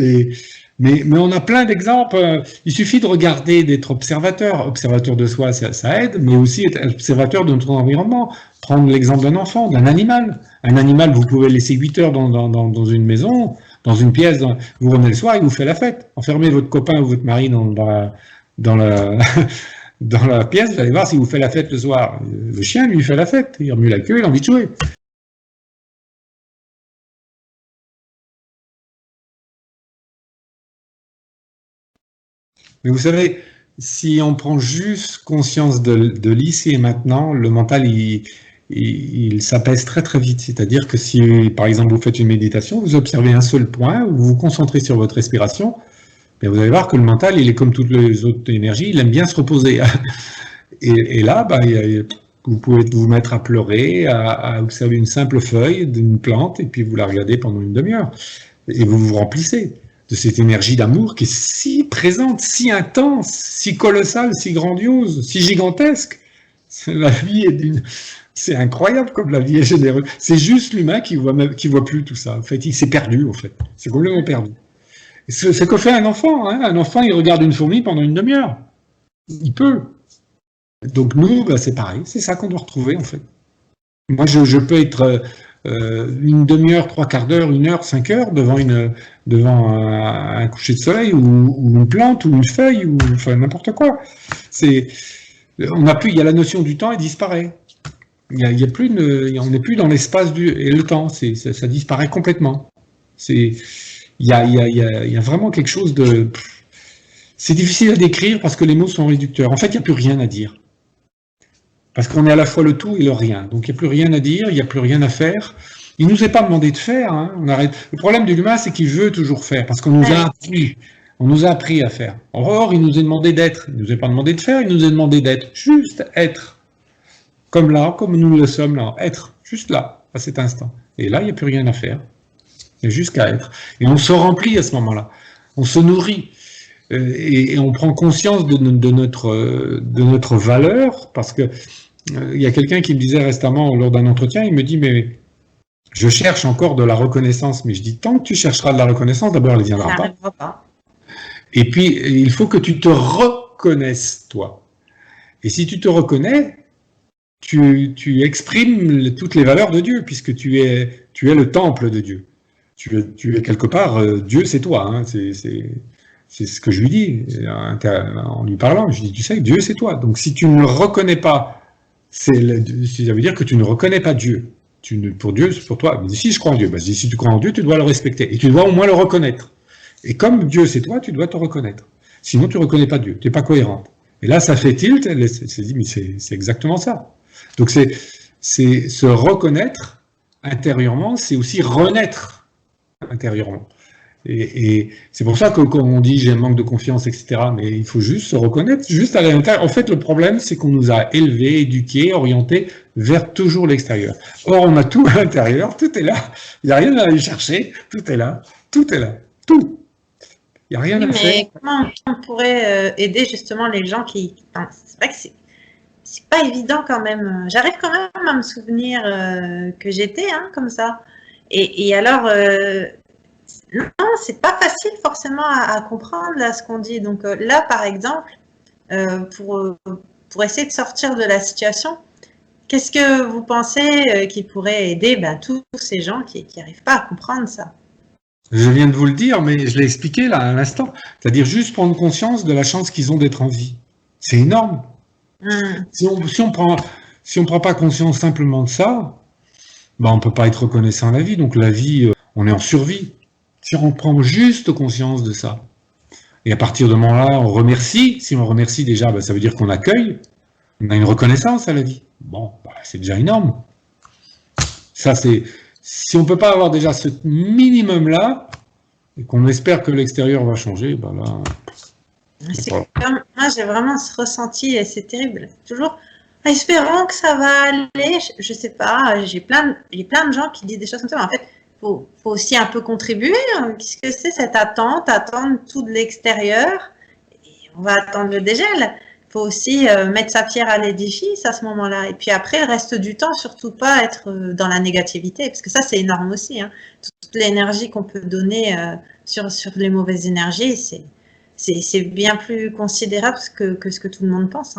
mais on a plein d'exemples. Il suffit de regarder, d'être observateur de soi, ça aide, mais aussi être observateur de notre environnement. Prendre l'exemple d'un enfant, d'un animal. Un animal, vous pouvez le laisser 8 heures dans une maison, dans une pièce, vous revenez le soir, il vous fait la fête. Enfermez votre copain ou votre mari dans la pièce, vous allez voir s'il vous fait la fête le soir. Le chien, lui, fait la fête. Il remue la queue, il a envie de jouer. Mais vous savez, si on prend juste conscience de l'ici et maintenant, le mental, il s'apaise très très vite. C'est-à-dire que si, par exemple, vous faites une méditation, vous observez un seul point, vous vous concentrez sur votre respiration, mais vous allez voir que le mental, il est comme toutes les autres énergies, il aime bien se reposer. Et là, vous pouvez vous mettre à pleurer, à observer une simple feuille d'une plante, et puis vous la regardez pendant une demi-heure. Et vous vous remplissez de cette énergie d'amour qui est si présente, si intense, si colossale, si grandiose, si gigantesque. La vie est c'est incroyable comme la vie est généreuse. C'est juste l'humain qui voit plus tout ça. En fait, il s'est perdu, en fait. C'est complètement perdu. C'est ce que fait un enfant. Hein. Un enfant, il regarde une fourmi pendant une demi-heure. Il peut. Donc nous, c'est pareil. C'est ça qu'on doit retrouver, en fait. Moi, je peux être une demi-heure, 3/4 d'heure, 1 heure, 5 heures devant un coucher de soleil ou une plante ou une feuille ou enfin n'importe quoi. Il y a la notion du temps, elle disparaît. On n'est plus dans l'espace et le temps. Ça disparaît complètement. Il y a vraiment quelque chose de. C'est difficile à décrire parce que les mots sont réducteurs. En fait, il n'y a plus rien à dire. Parce qu'on est à la fois le tout et le rien. Donc il n'y a plus rien à dire, il n'y a plus rien à faire. Il ne nous est pas demandé de faire. Hein. Le problème de l'humain, c'est qu'il veut toujours faire, parce qu'on nous a appris. On nous a appris à faire. Or, il nous est demandé d'être. Il ne nous est pas demandé de faire, il nous est demandé d'être. Juste être. Comme là, comme nous le sommes là. Être. Juste là, à cet instant. Et là, il n'y a plus rien à faire. Il y a juste qu'à être. Et on se remplit à ce moment-là. On se nourrit. Et on prend conscience de notre valeur, parce que il y a quelqu'un qui me disait récemment lors d'un entretien, il me dit, mais je cherche encore de la reconnaissance. Mais je dis, tant que tu chercheras de la reconnaissance, d'abord elle ne viendra pas. Et puis, il faut que tu te reconnaisses, toi. Et si tu te reconnais, tu exprimes toutes les valeurs de Dieu, puisque tu es le temple de Dieu. Tu es quelque part, Dieu c'est toi. Hein, c'est ce que je lui dis en lui parlant. Je lui dis, tu sais, Dieu c'est toi. Donc si tu ne le reconnais pas, ça veut dire que tu ne reconnais pas Dieu. Pour Dieu, c'est pour toi. Mais si je crois en Dieu, si tu crois en Dieu, tu dois le respecter. Et tu dois au moins le reconnaître. Et comme Dieu c'est toi, tu dois te reconnaître. Sinon tu ne reconnais pas Dieu, tu n'es pas cohérente. Et là, ça fait tilt, elle s'est dit, mais c'est exactement ça. Donc c'est se reconnaître intérieurement, c'est aussi renaître intérieurement. Et c'est pour ça que quand on dit j'ai un manque de confiance, etc., mais il faut juste se reconnaître, juste à l'intérieur. En fait, le problème, c'est qu'on nous a élevés, éduqués, orientés vers toujours l'extérieur. Or, on a tout à l'intérieur, tout est là. Il n'y a rien à aller chercher, tout est là, tout est là, tout. Il n'y a rien à faire. Mais comment on pourrait aider justement les gens Enfin, c'est vrai que c'est pas évident quand même. J'arrive quand même à me souvenir que j'étais comme ça. Et alors, non, c'est pas facile forcément à comprendre là ce qu'on dit. Donc là, par exemple, pour essayer de sortir de la situation, qu'est-ce que vous pensez qui pourrait aider tous ces gens qui n'arrivent pas à comprendre ça? Je viens de vous le dire, mais je l'ai expliqué là à l'instant. C'est-à-dire juste prendre conscience de la chance qu'ils ont d'être en vie. C'est énorme. Si on prend pas conscience simplement de ça, on peut pas être reconnaissant à la vie. Donc la vie, on est en survie. Si on prend juste conscience de ça, et à partir de ce moment-là, on remercie. Si on remercie déjà, ça veut dire qu'on accueille, on a une reconnaissance à la vie. Bon, c'est déjà énorme. Ça, si on ne peut pas avoir déjà ce minimum-là, et qu'on espère que l'extérieur va changer, là... Moi, j'ai vraiment ce ressenti, et c'est terrible. Toujours, espérons que ça va aller. Je sais pas, j'ai plein de gens qui disent des choses comme ça, mais en fait, faut aussi un peu contribuer. Qu'est-ce que c'est cette attendre tout de l'extérieur, et on va attendre le dégel. Il faut aussi mettre sa pierre à l'édifice à ce moment-là. Et puis après, le reste du temps, surtout pas être dans la négativité, parce que ça, c'est énorme aussi. Toute l'énergie qu'on peut donner sur les mauvaises énergies, c'est bien plus considérable que ce que tout le monde pense.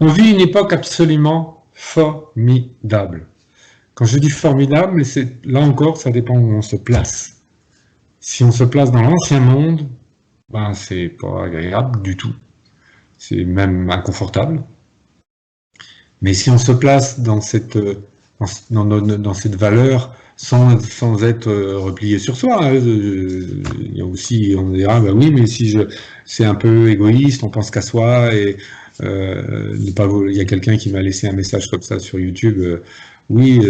On vit une époque absolument formidable. Quand je dis formidable, là encore, ça dépend où on se place. Si on se place dans l'ancien monde, c'est pas agréable du tout. C'est même inconfortable. Mais si on se place dans cette valeur sans être replié sur soi, il y a aussi, on dira, oui, mais si c'est un peu égoïste, on pense qu'à soi, et Il y a quelqu'un qui m'a laissé un message comme ça sur YouTube. Oui,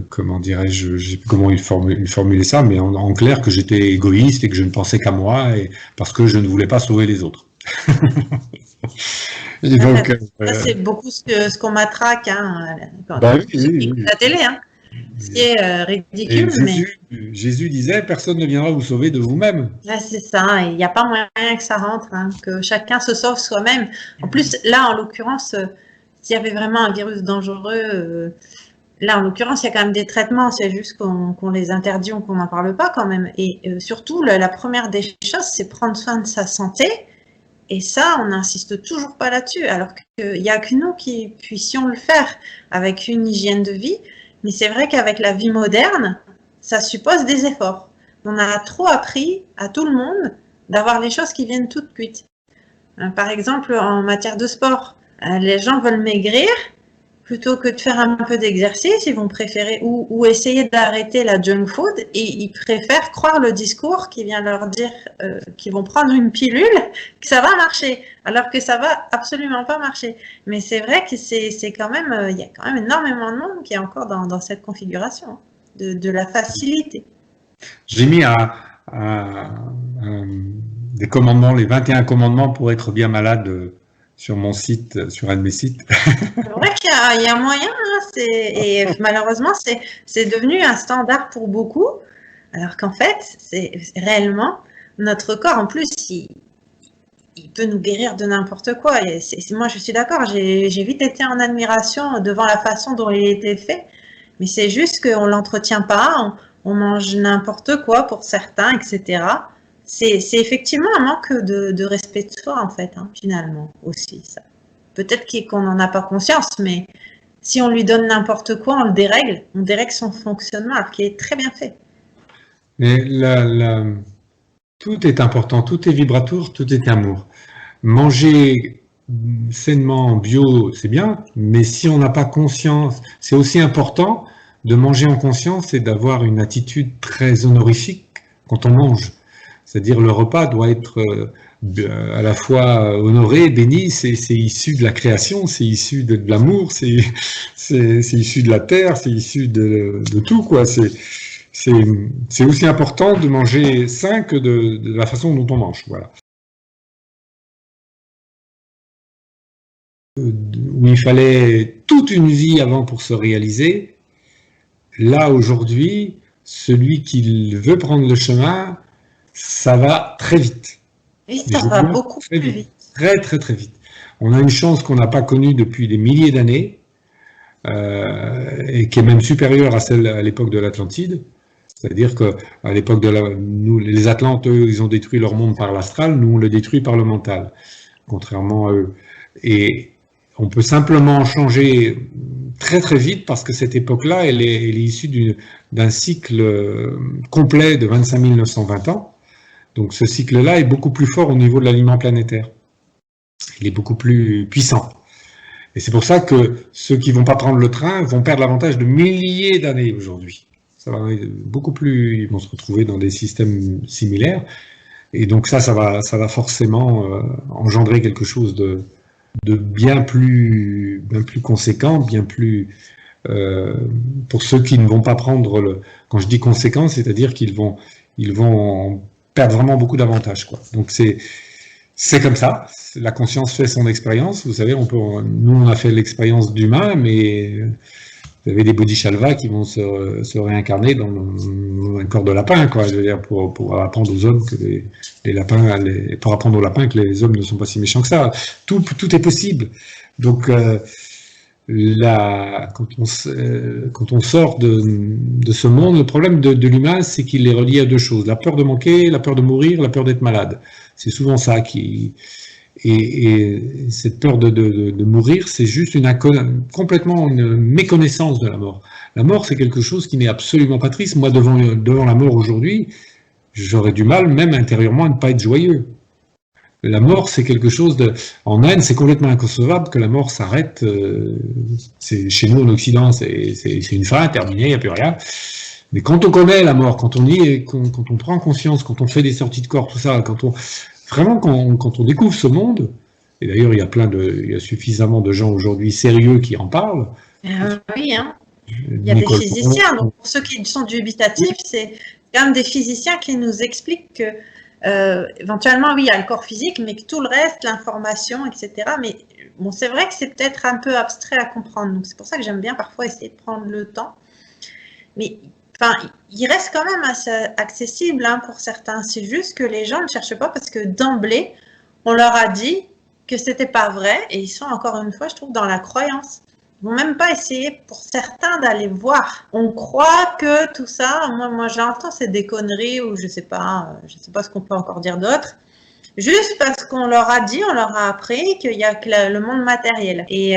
comment dirais-je, comment il formulait ça, mais en clair que j'étais égoïste et que je ne pensais qu'à moi et parce que je ne voulais pas sauver les autres. Et donc, ça, c'est beaucoup ce qu'on matraque quand bah on oui. la télé, ce qui est ridicule. Jésus disait, personne ne viendra vous sauver de vous-même. Là, c'est ça, il n'y a pas moyen que ça rentre, que chacun se sauve soi-même. En plus, là, en l'occurrence, s'il y avait vraiment un virus dangereux, là, en l'occurrence, il y a quand même des traitements, c'est juste qu'on les interdit ou qu'on n'en parle pas quand même. Et surtout, la première des choses, c'est prendre soin de sa santé. Et ça, on n'insiste toujours pas là-dessus, alors qu'il n'y a que nous qui puissions le faire avec une hygiène de vie. Mais c'est vrai qu'avec la vie moderne, ça suppose des efforts. On a trop appris à tout le monde d'avoir les choses qui viennent toutes cuites. Par exemple, en matière de sport, les gens veulent maigrir. Plutôt que de faire un peu d'exercice, ils vont préférer ou essayer d'arrêter la junk food et ils préfèrent croire le discours qui vient leur dire qu'ils vont prendre une pilule, que ça va marcher, alors que ça va absolument pas marcher. Mais c'est vrai que c'est quand même, il y a quand même énormément de monde qui est encore dans cette configuration de la facilité. J'ai mis des commandements, les 21 commandements pour être bien malade sur mon site, sur un de mes sites. C'est vrai qu'il y a moyen, et malheureusement, c'est devenu un standard pour beaucoup, alors qu'en fait, c'est réellement notre corps, en plus, il peut nous guérir de n'importe quoi. Et moi, je suis d'accord, j'ai vite été en admiration devant la façon dont il était fait, mais c'est juste qu'on ne l'entretient pas, on mange n'importe quoi pour certains, etc. C'est effectivement un manque de respect de soi, en fait, finalement, aussi, ça. Peut-être qu'on n'en a pas conscience, mais si on lui donne n'importe quoi, on dérègle son fonctionnement, alors qu'il est très bien fait. Mais tout est important, tout est vibratoire, tout est amour. Manger sainement, bio, c'est bien, mais si on n'a pas conscience, c'est aussi important de manger en conscience et d'avoir une attitude très honorifique quand on mange. C'est-à-dire le repas doit être à la fois honoré, béni, c'est issu de la création, c'est issu de l'amour, c'est issu de la terre, c'est issu de tout, quoi. C'est aussi important de manger sain que de la façon dont on mange, voilà. Où il fallait toute une vie avant pour se réaliser, là aujourd'hui, celui qui veut prendre le chemin, ça va très vite. Et ça va beaucoup plus vite. Très, très, très vite. On a une chance qu'on n'a pas connue depuis des milliers d'années, et qui est même supérieure à celle à l'époque de l'Atlantide. C'est-à-dire qu'à l'époque nous, les Atlantes, eux, ils ont détruit leur monde par l'astral, nous, on le détruit par le mental, contrairement à eux. Et on peut simplement changer très très vite parce que cette époque-là, elle est issue d'un cycle complet de 25 920 ans. Donc ce cycle-là est beaucoup plus fort au niveau de l'aliment planétaire. Il est beaucoup plus puissant. Et c'est pour ça que ceux qui vont pas prendre le train vont perdre l'avantage de milliers d'années aujourd'hui. Ça va beaucoup plus, ils vont se retrouver dans des systèmes similaires. Et donc ça va forcément engendrer quelque chose de bien plus conséquent, bien plus pour ceux qui ne vont pas prendre quand je dis conséquent, c'est-à-dire qu'ils vont perdre vraiment beaucoup d'avantages, quoi. Donc c'est comme ça. La conscience fait son expérience. Vous savez, nous on a fait l'expérience d'humain, mais vous avez des bodhisattvas qui vont se réincarner dans un corps de lapin, quoi. Je veux dire, pour apprendre aux hommes que les lapins, pour apprendre aux lapins que les hommes ne sont pas si méchants que ça. Tout est possible. Donc quand on sort de ce monde, le problème de l'humain, c'est qu'il est relié à deux choses: la peur de manquer, la peur de mourir, la peur d'être malade. C'est souvent ça et cette peur de mourir, c'est juste complètement une méconnaissance de la mort. La mort, c'est quelque chose qui n'est absolument pas triste. Moi, devant la mort aujourd'hui, j'aurais du mal, même intérieurement, à ne pas être joyeux. La mort, c'est quelque chose en Inde, c'est complètement inconcevable que la mort s'arrête. Chez nous, en Occident, c'est une fin, terminée, il n'y a plus rien. Mais quand on connaît la mort, quand on prend conscience, quand on fait des sorties de corps, tout ça, quand on découvre ce monde, Et d'ailleurs, il y a suffisamment de gens aujourd'hui sérieux qui en parlent. Oui, hein. Il y a des physiciens, donc pour ceux qui sont dubitatifs, c'est quand même des physiciens qui nous expliquent que éventuellement, oui, il y a le corps physique, mais que tout le reste, l'information, etc. Mais bon, c'est vrai que c'est peut-être un peu abstrait à comprendre. Donc c'est pour ça que j'aime bien parfois essayer de prendre le temps. Mais enfin, il reste quand même assez accessible hein, pour certains. C'est juste que les gens ne cherchent pas parce que d'emblée, on leur a dit que c'était pas vrai et ils sont encore une fois, je trouve, dans la croyance. Ils vont même pas essayer pour certains d'aller voir. On croit que tout ça, moi j'entends c'est des conneries ou je sais pas ce qu'on peut encore dire d'autre. Juste parce qu'on leur a dit, on leur a appris qu'il y a que le monde matériel et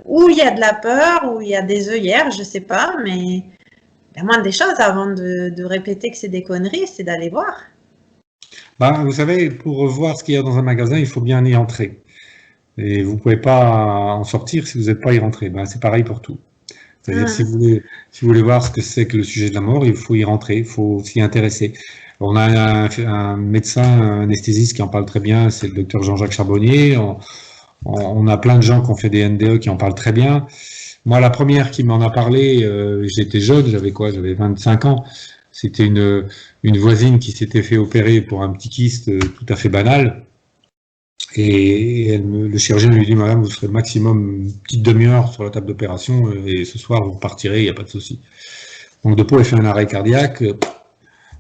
où il y a de la peur, où il y a des œillères, je sais pas, mais la moindre des choses avant de répéter que c'est des conneries, c'est d'aller voir. Ben, vous savez, pour voir ce qu'il y a dans un magasin, il faut bien y entrer. Et vous ne pouvez pas en sortir si vous n'êtes pas y rentré. Ben, c'est pareil pour tout. C'est-à-dire, si vous voulez voir ce que c'est que le sujet de la mort, il faut y rentrer, il faut s'y intéresser. On a un médecin, un anesthésiste qui en parle très bien, c'est le docteur Jean-Jacques Charbonnier. On a plein de gens qui ont fait des NDE qui en parlent très bien. Moi, la première qui m'en a parlé, j'étais jeune, j'avais 25 ans. C'était une voisine qui s'était fait opérer pour un petit kyste tout à fait banal. Et le chirurgien lui dit, madame, vous serez maximum une petite demi-heure sur la table d'opération et ce soir, vous repartirez, il n'y a pas de souci. Donc, de peau, elle fait un arrêt cardiaque,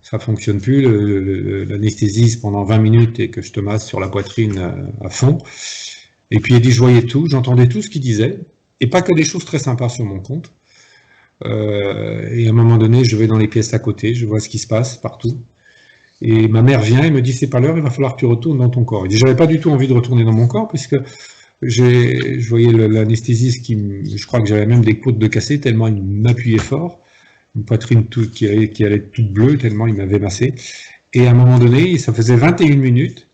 ça fonctionne plus, l'anesthésise pendant 20 minutes et que je te masse sur la poitrine à fond. Et puis, elle dit, je voyais tout, j'entendais tout ce qu'il disait, et pas que des choses très sympas sur mon compte. Et à un moment donné, je vais dans les pièces à côté, je vois ce qui se passe partout. Et ma mère vient et me dit, c'est pas l'heure, il va falloir que tu retournes dans ton corps. Et j'avais pas du tout envie de retourner dans mon corps, puisque je voyais l'anesthésiste je crois que j'avais même des côtes de cassé, tellement il m'appuyait fort, une poitrine qui allait toute bleue, tellement il m'avait massé. Et à un moment donné, ça faisait 21 minutes,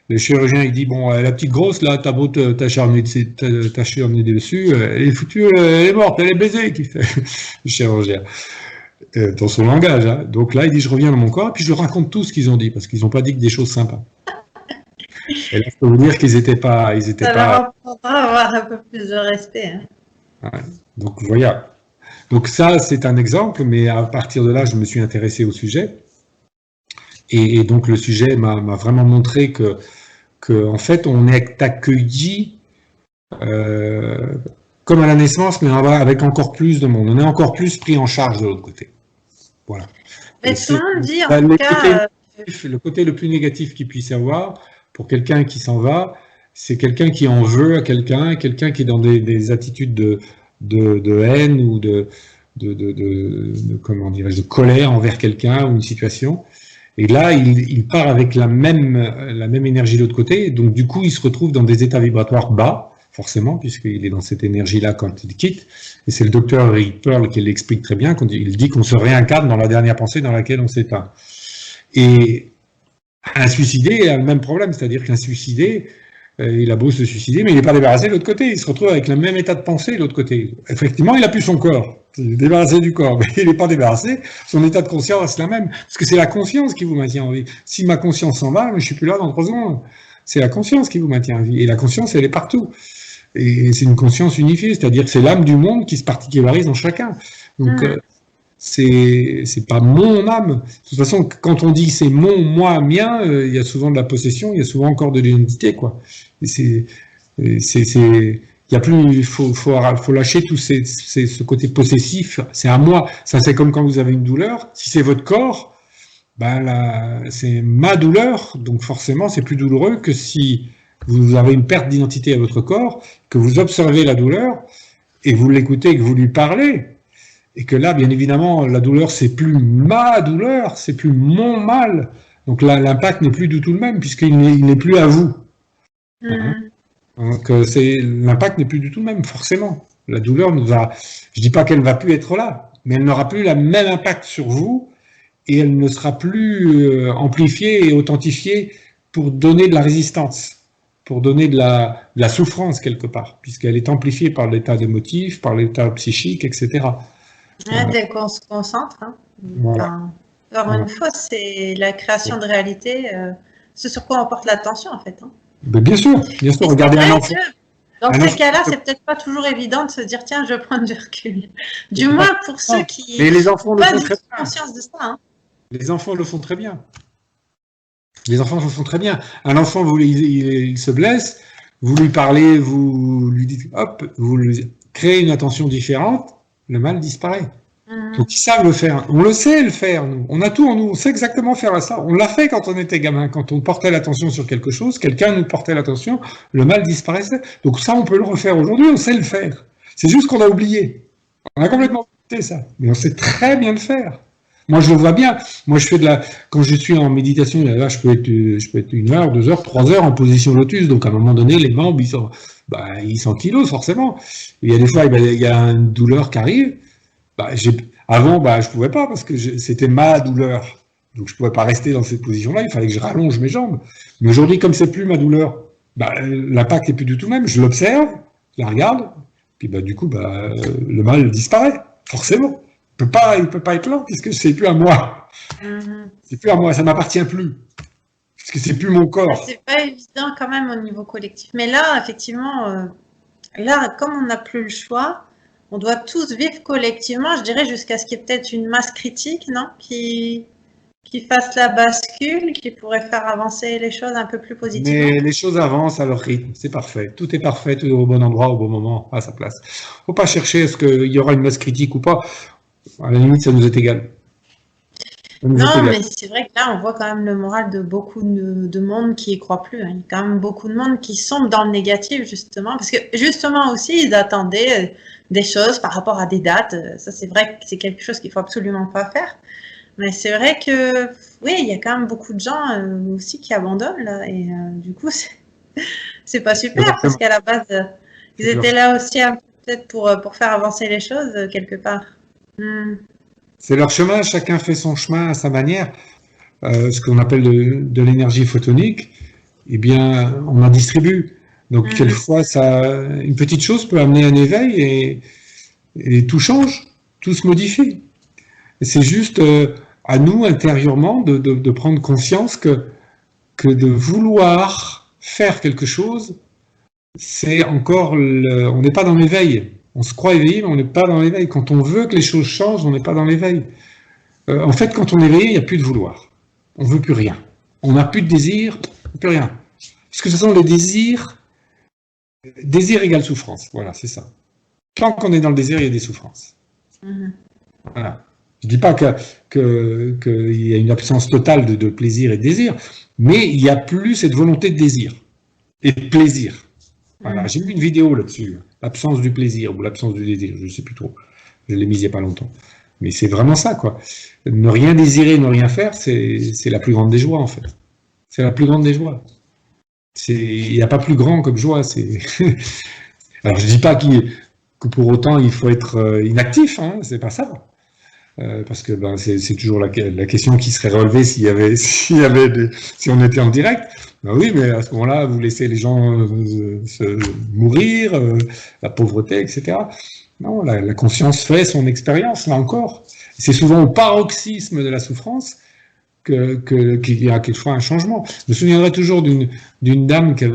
le chirurgien, il dit, bon, la petite grosse, là, t'as beau t'acharner dessus, elle est foutue, elle est morte, elle est baisée, qui fait le chirurgien. Dans son langage. Hein. Donc là, il dit, je reviens dans mon corps, et puis je leur raconte tout ce qu'ils ont dit, parce qu'ils n'ont pas dit que des choses sympas. Et là, je peux vous dire qu'ils n'étaient pas... Ça leur apprendra à avoir un peu plus de respect. Hein. Ouais. Donc, voilà. Donc ça, c'est un exemple, mais à partir de là, je me suis intéressé au sujet. Et donc, le sujet m'a vraiment montré que en fait, on est accueilli comme à la naissance, mais avec encore plus de monde. On est encore plus pris en charge de l'autre côté. Voilà. Mais tout le monde dit, en tout cas... Le côté le plus négatif qu'il puisse y avoir, pour quelqu'un qui s'en va, c'est quelqu'un qui en veut à quelqu'un qui est dans des attitudes de haine ou comment dirais-je, de colère envers quelqu'un ou une situation. Et là, il part avec la même énergie de l'autre côté. Donc, du coup, il se retrouve dans des états vibratoires bas, forcément, puisqu'il est dans cette énergie-là quand il quitte. Et c'est le docteur Eric Pearl qui l'explique très bien, quand il dit qu'on se réincarne dans la dernière pensée dans laquelle on s'éteint. Et un suicidé a le même problème, c'est-à-dire qu'un suicidé, il a beau se suicider, mais il n'est pas débarrassé de l'autre côté. Il se retrouve avec le même état de pensée de l'autre côté. Effectivement, il n'a plus son corps. Il est débarrassé du corps, mais il n'est pas débarrassé. Son état de conscience reste la même. Parce que c'est la conscience qui vous maintient en vie. Si ma conscience s'en va, mais je suis plus là dans 3 secondes. C'est la conscience qui vous maintient en vie. Et la conscience, elle est partout. Et c'est une conscience unifiée, c'est-à-dire que c'est l'âme du monde qui se particularise en chacun. Donc, c'est pas mon âme. De toute façon, quand on dit c'est mon, moi, mien, il y a souvent de la possession, il y a souvent encore de l'identité, quoi. Et il y a plus, il faut lâcher tout ce côté possessif. C'est à moi. Ça, c'est comme quand vous avez une douleur. Si c'est votre corps, ben là, c'est ma douleur. Donc forcément, c'est plus douloureux que si vous avez une perte d'identité à votre corps, que vous observez la douleur et vous l'écoutez et que vous lui parlez. Et que là, bien évidemment, la douleur, c'est plus ma douleur, c'est plus mon mal. Donc là, l'impact n'est plus du tout le même, puisqu'il n'est plus à vous. Donc l'impact n'est plus du tout le même, forcément. La douleur je dis pas qu'elle ne va plus être là, mais elle n'aura plus le même impact sur vous, et elle ne sera plus amplifiée et authentifiée pour donner de la résistance, pour donner de la souffrance quelque part, puisqu'elle est amplifiée par l'état émotif, par l'état psychique, etc. Dès qu'on se concentre, hein. Voilà. Encore une fois, c'est la création de réalité, ce sur quoi on porte l'attention en fait. Hein. Mais bien sûr, regardez un enfant. Dans ces cas-là, c'est peut-être pas toujours évident de se dire tiens, je vais prendre du recul. Du moins pour ceux qui n'ont pas du tout conscience de ça. Hein. Les enfants le font très bien. Les enfants le font très bien. Un enfant, il se blesse, vous lui parlez, vous lui dites hop, vous lui créez une attention différente, le mal disparaît. Donc ils savent le faire. On le sait le faire, nous. On a tout en nous. On sait exactement faire ça. On l'a fait quand on était gamin. Quand on portait l'attention sur quelque chose, quelqu'un nous portait l'attention, le mal disparaissait. Donc ça, on peut le refaire aujourd'hui. On sait le faire. C'est juste qu'on a oublié. On a complètement oublié ça. Mais on sait très bien le faire. Moi, je le vois bien. Moi, je fais quand je suis en méditation, là, je peux être 1 heure, 2 heures, 3 heures en position lotus. Donc à un moment donné, les membres, ils sont kilos forcément. Il y a des fois, il y a une douleur qui arrive. Avant, je pouvais pas parce que c'était ma douleur. Donc, je pouvais pas rester dans cette position-là. Il fallait que je rallonge mes jambes. Mais aujourd'hui, comme c'est plus ma douleur, l'impact est plus du tout même. Je l'observe, je la regarde, puis du coup, le mal disparaît. Forcément. Il peut pas être là puisque c'est plus à moi. C'est plus à moi. Ça m'appartient plus. Parce que c'est plus mon corps. C'est pas évident quand même au niveau collectif. Mais là, effectivement, comme on n'a plus le choix, on doit tous vivre collectivement, je dirais, jusqu'à ce qu'il y ait peut-être une masse critique, non, qui fasse la bascule, qui pourrait faire avancer les choses un peu plus positivement. Mais les choses avancent à leur rythme, c'est parfait. Tout est parfait, tout est au bon endroit, au bon moment, à sa place. Faut pas chercher est-ce qu'il y aura une masse critique ou pas. À la limite, ça nous est égal. Non, mais c'est vrai que là, on voit quand même le moral de beaucoup de monde qui y croit plus. Hein. Il y a quand même beaucoup de monde qui sombre dans le négatif, justement, parce que justement aussi, ils attendaient des choses par rapport à des dates. Ça, c'est vrai que c'est quelque chose qu'il faut absolument pas faire. Mais c'est vrai que, oui, il y a quand même beaucoup de gens aussi qui abandonnent, là, et du coup, c'est pas super, parce qu'à la base, ils étaient là aussi peut-être pour faire avancer les choses, quelque part. C'est leur chemin, chacun fait son chemin à sa manière. Ce qu'on appelle de l'énergie photonique, eh bien, on en distribue. Donc, quelquefois, une petite chose peut amener un éveil et tout change, tout se modifie. Et c'est juste à nous, intérieurement, de prendre conscience que de vouloir faire quelque chose, c'est encore on n'est pas dans l'éveil. On se croit éveillé, mais on n'est pas dans l'éveil. Quand on veut que les choses changent, on n'est pas dans l'éveil. En fait, quand on est éveillé, il n'y a plus de vouloir. On ne veut plus rien. On n'a plus de désir, plus rien. Parce que de toute façon, les désir égale souffrance. Voilà, c'est ça. Tant qu'on est dans le désir, il y a des souffrances. Voilà. Je ne dis pas qu'il y a une absence totale de plaisir et de désir, mais il n'y a plus cette volonté de désir et de plaisir. Voilà. J'ai vu une vidéo là-dessus, l'absence du plaisir ou l'absence du désir, je ne sais plus trop. Je l'ai mise il n'y a pas longtemps. Mais c'est vraiment ça, quoi. Ne rien désirer, ne rien faire, c'est la plus grande des joies, en fait. C'est la plus grande des joies. Il n'y a pas plus grand comme joie. Alors, je ne dis pas que pour autant, il faut être inactif, hein, c'est pas ça. Parce que c'est toujours la question qui serait relevée si on était en direct. Ben oui, mais à ce moment-là, vous laissez les gens se mourir, la pauvreté, etc. Non, la conscience fait son expérience, là encore. C'est souvent au paroxysme de la souffrance qu'il y a quelquefois un changement. Je me souviendrai toujours d'une dame qui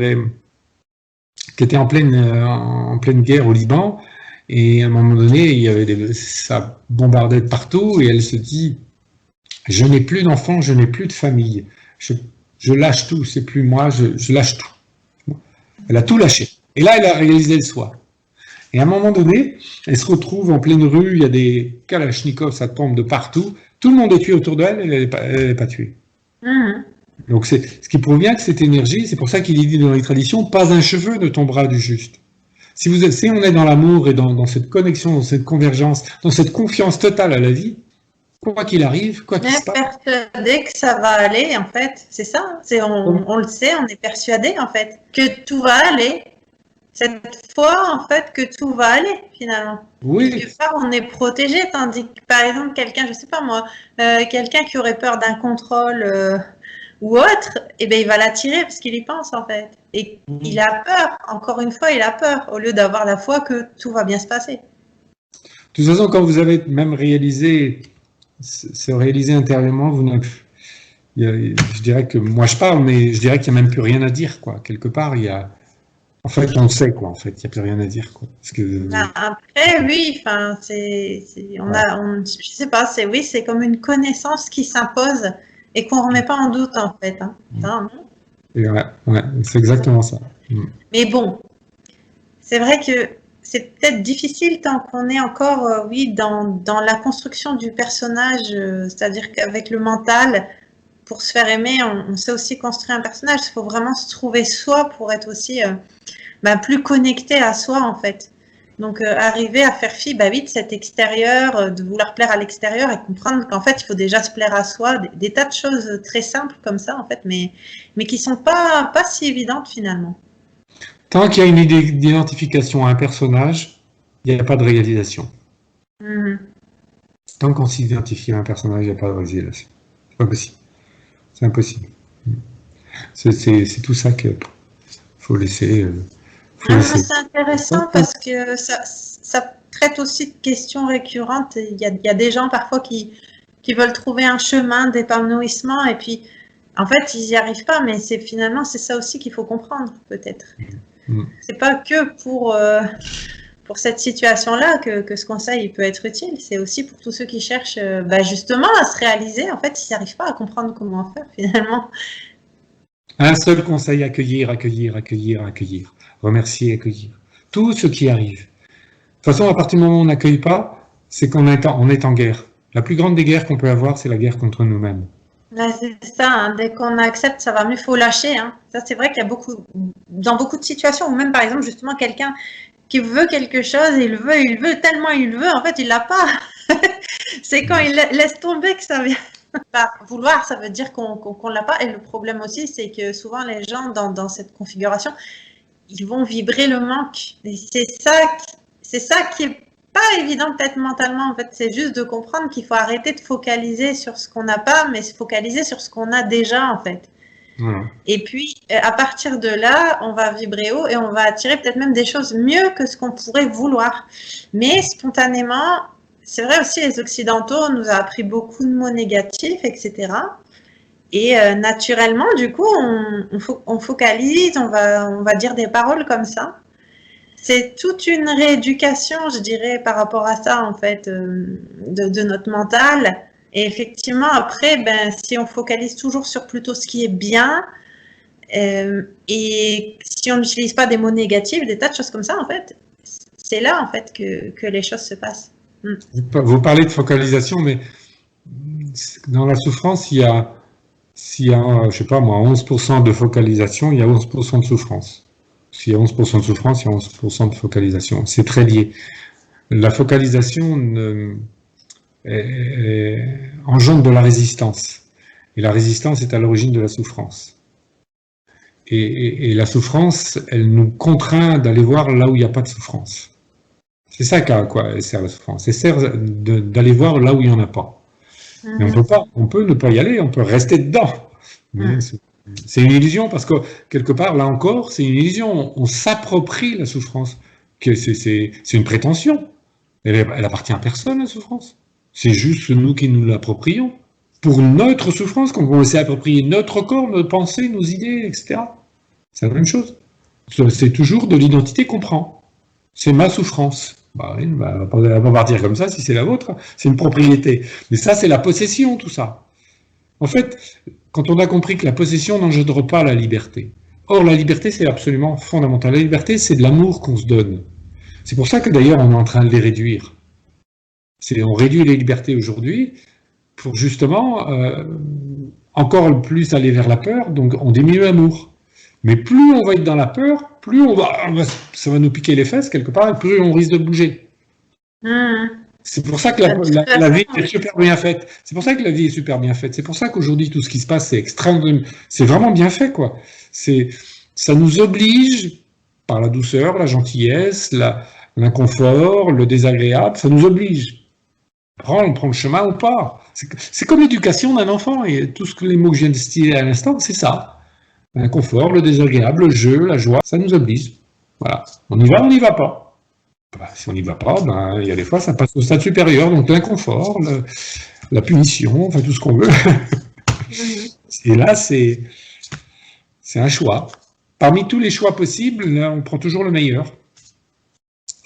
était en pleine guerre au Liban, et à un moment donné, ça bombardait de partout, et elle se dit « Je n'ai plus d'enfants, je n'ai plus de famille. Je lâche tout, c'est plus moi, je lâche tout. » Elle a tout lâché. Et là, elle a réalisé le soi. Et à un moment donné, elle se retrouve en pleine rue, il y a des kalachnikovs, ça tombe de partout, tout le monde est tué autour d'elle, elle n'est pas tuée. Donc ce qui prouve bien que cette énergie, c'est pour ça qu'il est dit dans les traditions, pas un cheveu ne tombera du juste. Si on est dans l'amour et dans cette connexion, dans cette convergence, dans cette confiance totale à la vie, quoi qu'il arrive, quoi qu'il se passe. On est persuadé que ça va aller, en fait. C'est ça. On le sait, on est persuadé, en fait, que tout va aller. Cette foi, en fait, que tout va aller, finalement. Oui. Quelque part, on est protégé, tandis que, par exemple, quelqu'un, je sais pas moi, quelqu'un qui aurait peur d'un contrôle ou autre, eh ben, il va l'attirer parce qu'il y pense, en fait. Et il a peur, encore une fois, il a peur, au lieu d'avoir la foi que tout va bien se passer. De toute façon, quand vous avez même réalisé intérieurement, je dirais que moi je parle, mais je dirais qu'il n'y a même plus rien à dire, quoi. Quelque part, en fait, on le sait, quoi. En fait, il n'y a plus rien à dire, quoi. Parce que, Après, oui, enfin, je sais pas, c'est comme une connaissance qui s'impose et qu'on remet pas en doute, en fait. Hein. ouais, c'est exactement ça. Mais bon, c'est vrai que c'est peut-être difficile tant qu'on est encore, oui, dans la construction du personnage, c'est-à-dire qu'avec le mental, pour se faire aimer, on sait aussi construire un personnage. Il faut vraiment se trouver soi pour être aussi plus connecté à soi, en fait. Donc, arriver à faire fi de cet extérieur, de vouloir plaire à l'extérieur et comprendre qu'en fait, il faut déjà se plaire à soi. Des tas de choses très simples comme ça, en fait, mais qui sont pas si évidentes finalement. Tant qu'il y a une idée d'identification à un personnage, il n'y a pas de réalisation. Tant qu'on s'identifie à un personnage, il n'y a pas de réalisation. C'est pas possible. C'est impossible. C'est tout ça qu'il faut laisser. C'est intéressant parce que ça traite aussi de questions récurrentes. Il y a des gens parfois qui veulent trouver un chemin d'épanouissement et puis en fait ils n'y arrivent pas, mais finalement c'est ça aussi qu'il faut comprendre peut-être. C'est pas que pour cette situation-là que ce conseil peut être utile, c'est aussi pour tous ceux qui cherchent justement à se réaliser. En fait, ils n'arrivent pas à comprendre comment faire finalement. Un seul conseil, accueillir, accueillir, accueillir, accueillir. Remercier, accueillir. Tout ce qui arrive. De toute façon, à partir du moment où on n'accueille pas, c'est qu'on est en guerre. La plus grande des guerres qu'on peut avoir, c'est la guerre contre nous-mêmes. C'est ça, hein. Dès qu'on accepte, ça va mieux, il faut lâcher. Hein. Ça, c'est vrai qu'il y a dans beaucoup de situations, ou même par exemple, justement, quelqu'un qui veut quelque chose, il veut, tellement il veut, en fait, il l'a pas. C'est quand il laisse tomber que ça vient. Vouloir, ça veut dire qu'on l'a pas. Et le problème aussi, c'est que souvent, les gens, dans cette configuration, ils vont vibrer le manque. Et c'est ça qui est pas évident peut-être mentalement. En fait, c'est juste de comprendre qu'il faut arrêter de focaliser sur ce qu'on n'a pas, mais se focaliser sur ce qu'on a déjà, en fait. Et puis, à partir de là, on va vibrer haut et on va attirer peut-être même des choses mieux que ce qu'on pourrait vouloir. Mais spontanément, c'est vrai aussi, les Occidentaux nous a appris beaucoup de mots négatifs, etc. Et naturellement, du coup, on focalise, on va dire des paroles comme ça. C'est toute une rééducation, je dirais, par rapport à ça, en fait, de notre mental. Et effectivement, après, si on focalise toujours sur plutôt ce qui est bien, et si on n'utilise pas des mots négatifs, des tas de choses comme ça, en fait, c'est là, en fait, que les choses se passent. Vous parlez de focalisation, mais dans la souffrance, s'il y a, je sais pas moi, 11% de focalisation, il y a 11% de souffrance. S'il y a 11% de souffrance, il y a 11% de focalisation. C'est très lié. La focalisation engendre de la résistance. Et la résistance est à l'origine de la souffrance. Et la souffrance, elle nous contraint d'aller voir là où il n'y a pas de souffrance. C'est ça à quoi elle sert la souffrance. Elle sert d'aller voir là où il n'y en a pas. Mais on peut ne pas y aller, on peut rester dedans. C'est une illusion parce que quelque part, là encore, c'est une illusion. On s'approprie la souffrance. C'est une prétention. Elle appartient à personne, la souffrance. C'est juste nous qui nous l'approprions. Pour notre souffrance, quand on s'est approprié notre corps, nos pensées, nos idées, etc. C'est la même chose. C'est toujours de l'identité qu'on prend. C'est ma souffrance. Oui, elle va pas partir comme ça si c'est la vôtre. C'est une propriété. Mais ça, c'est la possession, tout ça. En fait, quand on a compris que la possession n'engendre pas la liberté. Or, la liberté, c'est absolument fondamental. La liberté, c'est de l'amour qu'on se donne. C'est pour ça que d'ailleurs, on est en train de les réduire. On réduit les libertés aujourd'hui pour justement encore plus aller vers la peur, donc on diminue l'amour. Mais plus on va être dans la peur, plus ça va nous piquer les fesses quelque part, et plus on risque de bouger. C'est pour ça que la vie est super bien faite. C'est pour ça que la vie est super bien faite. C'est pour ça qu'aujourd'hui, tout ce qui se passe, c'est vraiment bien fait, quoi. Ça nous oblige, par la douceur, la gentillesse, l'inconfort, le désagréable, ça nous oblige. On prend le chemin ou pas. C'est comme l'éducation d'un enfant, et tous les mots que je viens de citer à l'instant, c'est ça. L'inconfort, le désagréable, le jeu, la joie, ça nous oblige. Voilà. On y va, on n'y va pas. Si on n'y va pas, il y a des fois, ça passe au stade supérieur, donc l'inconfort, la punition, enfin tout ce qu'on veut. Et là, c'est un choix. Parmi tous les choix possibles, là, on prend toujours le meilleur.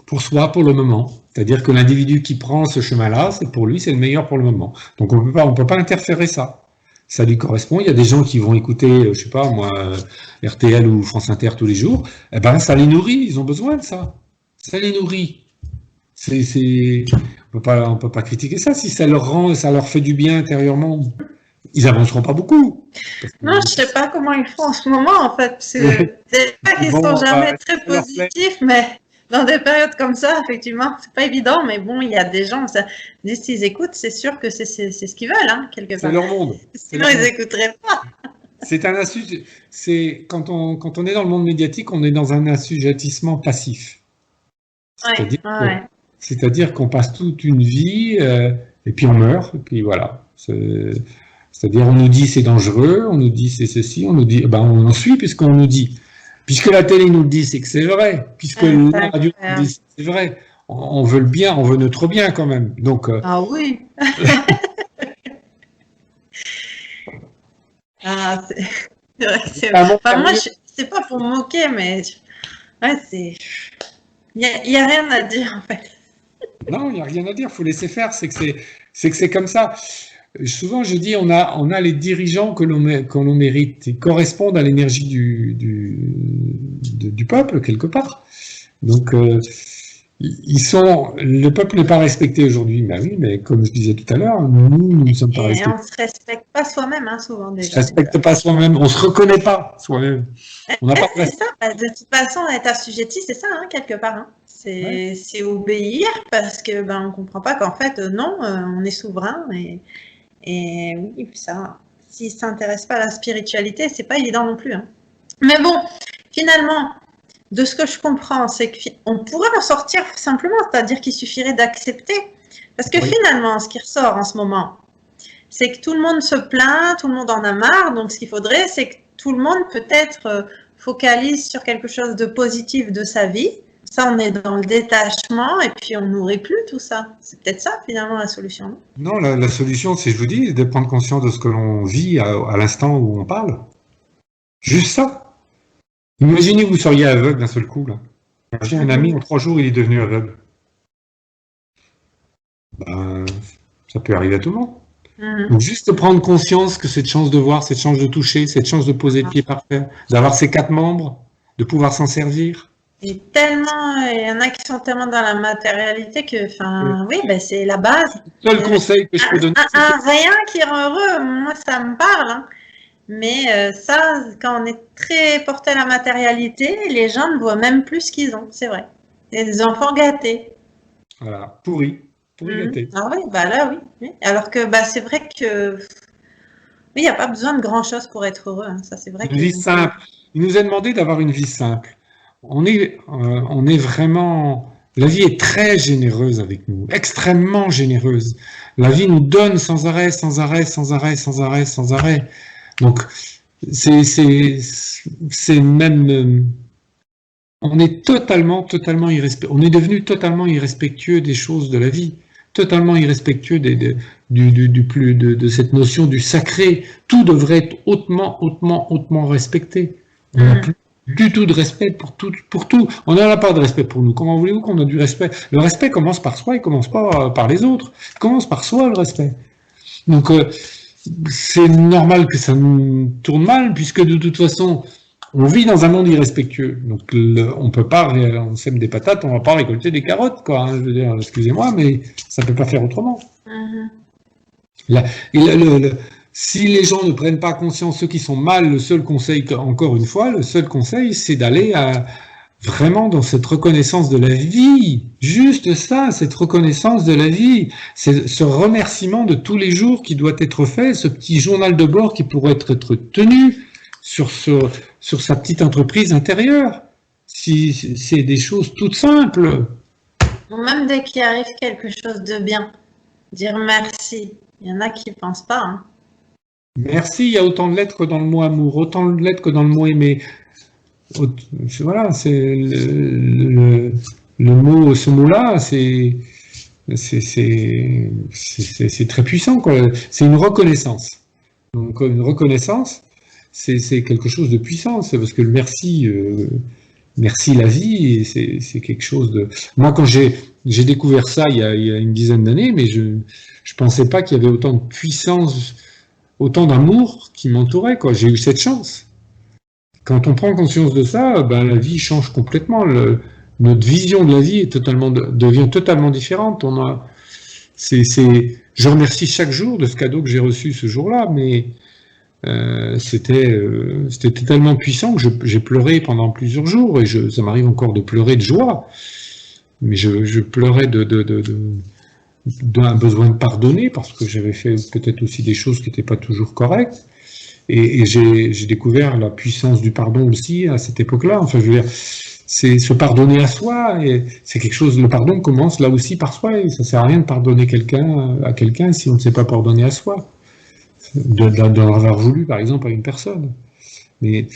Pour soi, pour le moment. C'est-à-dire que l'individu qui prend ce chemin-là, c'est pour lui, c'est le meilleur pour le moment. Donc on peut pas interférer ça. Ça lui correspond. Il y a des gens qui vont écouter, je sais pas moi, RTL ou France Inter tous les jours. Eh ben, ça les nourrit. Ils ont besoin de ça. Ça les nourrit. On peut pas critiquer ça. Si ça leur fait du bien intérieurement, ils avanceront pas beaucoup. Non, je sais pas comment ils font en ce moment, en fait. C'est pas qu'ils sont jamais très positifs, mais dans des périodes comme ça, effectivement, c'est pas évident. Mais bon, il y a des gens, s'ils écoutent, c'est sûr que c'est ce qu'ils veulent, hein, quelque part. C'est leur monde. Sinon, ils n'écouteraient pas. Quand on est dans le monde médiatique, on est dans un assujettissement passif. C'est-à-dire qu'on passe toute une vie et puis on meurt, et puis voilà. C'est-à-dire on nous dit c'est dangereux, on nous dit c'est ceci, on nous dit on en suit puisqu'on nous dit. Puisque la télé nous le dit, c'est que c'est vrai. Puisque la radio nous dit c'est vrai. On veut le bien, on veut notre bien quand même. Donc, ah oui. C'est vrai. Enfin, moi, c'est pas pour me moquer, mais il y a rien à dire en fait. Non, il n'y a rien à dire, il faut laisser faire, c'est que c'est comme ça. Souvent, je dis, on a les dirigeants que l'on mérite, ils correspondent à l'énergie du peuple, quelque part. Donc, le peuple n'est pas respecté aujourd'hui. Ben oui, mais comme je disais tout à l'heure, nous ne sommes pas respectés. Et on ne se respecte pas soi-même, hein, souvent déjà. On ne se respecte pas soi-même, on ne se reconnaît pas soi-même. On n'a pas c'est ça, de toute façon, être assujetti, c'est ça, hein, quelque part. Hein. C'est obéir parce que on comprend pas qu'en fait, non, on est souverain et oui, ça, s'ils ne s'intéressent pas à la spiritualité, c'est pas évident non plus. Hein. Mais bon, finalement, de ce que je comprends, c'est qu'on pourrait en sortir simplement, c'est-à-dire qu'il suffirait d'accepter. Parce que finalement, ce qui ressort en ce moment, c'est que tout le monde se plaint, tout le monde en a marre, donc ce qu'il faudrait, c'est que tout le monde peut-être focalise sur quelque chose de positif de sa vie. Ça, on est dans le détachement et puis on nourrit plus tout ça. C'est peut-être ça, finalement, la solution. Non, la solution, c'est, je vous dis, de prendre conscience de ce que l'on vit à l'instant où on parle. Juste ça. Imaginez que vous seriez aveugle d'un seul coup, là. J'ai un ami, en 3 jours, il est devenu aveugle. Ça peut arriver à tout le monde. Donc, juste prendre conscience que cette chance de voir, cette chance de toucher, cette chance de poser le pied par terre, d'avoir ses 4 membres, de pouvoir s'en servir. Et tellement, il y en a qui sont tellement dans la matérialité que, c'est la base. Le seul conseil que je peux donner, un rien qui rend heureux, moi ça me parle. Hein. Mais ça, quand on est très porté à la matérialité, les gens ne voient même plus ce qu'ils ont, c'est vrai. Les enfants gâtés. Voilà, pourris gâtés. Ah oui, là oui. Alors que c'est vrai que il n'y a pas besoin de grand chose pour être heureux. Hein. Ça, c'est vrai. Une vie simple. Il nous a demandé d'avoir une vie simple. On est vraiment. La vie est très généreuse avec nous, extrêmement généreuse. La vie nous donne sans arrêt. Donc, c'est même. On est on est devenu totalement irrespectueux des choses de la vie, totalement irrespectueux de cette notion du sacré. Tout devrait être hautement respecté. On n'a plus du tout de respect pour tout. On n'en a pas de respect pour nous. Comment voulez-vous qu'on ait du respect? Le respect commence par soi, il commence pas par les autres. Il commence par soi, le respect. Donc, c'est normal que ça nous tourne mal, puisque de toute façon, on vit dans un monde irrespectueux. Donc, on peut pas, on sème des patates, on va pas récolter des carottes, quoi. Hein, je veux dire, excusez-moi, mais ça peut pas faire autrement. Si les gens ne prennent pas conscience, ceux qui sont mal, le seul conseil, c'est d'aller vraiment dans cette reconnaissance de la vie. Juste ça, cette reconnaissance de la vie. C'est ce remerciement de tous les jours qui doit être fait, ce petit journal de bord qui pourrait être tenu sur sa petite entreprise intérieure. Si c'est des choses toutes simples. Même dès qu'il arrive quelque chose de bien, dire merci. Il y en a qui ne pensent pas. Hein. Merci, il y a autant de lettres que dans le mot amour, autant de lettres que dans le mot aimer. Voilà, c'est le mot, ce mot-là, c'est très puissant, quoi. C'est une reconnaissance. Donc une reconnaissance, c'est quelque chose de puissant. C'est parce que le merci, merci la vie, c'est quelque chose de... Moi, quand j'ai découvert ça il y a une dizaine d'années, mais je pensais pas qu'il y avait autant de puissance, autant d'amour qui m'entourait, quoi. J'ai eu cette chance. Quand on prend conscience de ça, ben, la vie change complètement. Notre vision de la vie est devient totalement différente. Je remercie chaque jour de ce cadeau que j'ai reçu ce jour-là, mais c'était tellement puissant que j'ai pleuré pendant plusieurs jours, et ça m'arrive encore de pleurer de joie. Mais je pleurais d'un besoin de pardonner, parce que j'avais fait peut-être aussi des choses qui n'étaient pas toujours correctes. Et j'ai découvert la puissance du pardon aussi à cette époque-là. Enfin, je veux dire, c'est se pardonner à soi, et c'est quelque chose. Le pardon commence là aussi par soi, et ça sert à rien de pardonner à quelqu'un si on ne sait pas pardonner à soi, d'en avoir voulu, par exemple, à une personne. Mais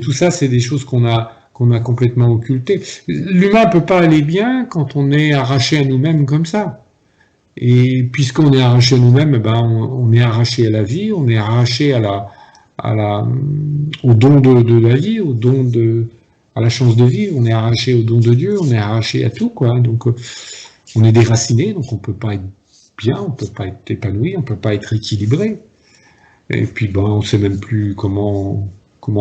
tout ça, c'est des choses qu'on a complètement occultées. L'humain peut pas aller bien quand on est arraché à nous-mêmes comme ça. Et puisqu'on est arraché à nous-mêmes, ben on est arraché à la vie, on est arraché au don de la vie, à la chance de vivre, on est arraché au don de Dieu, on est arraché à tout, quoi. Donc, on est déraciné, donc on peut pas être bien, on peut pas être épanoui, on peut pas être équilibré. Et puis, ben, on sait même plus comment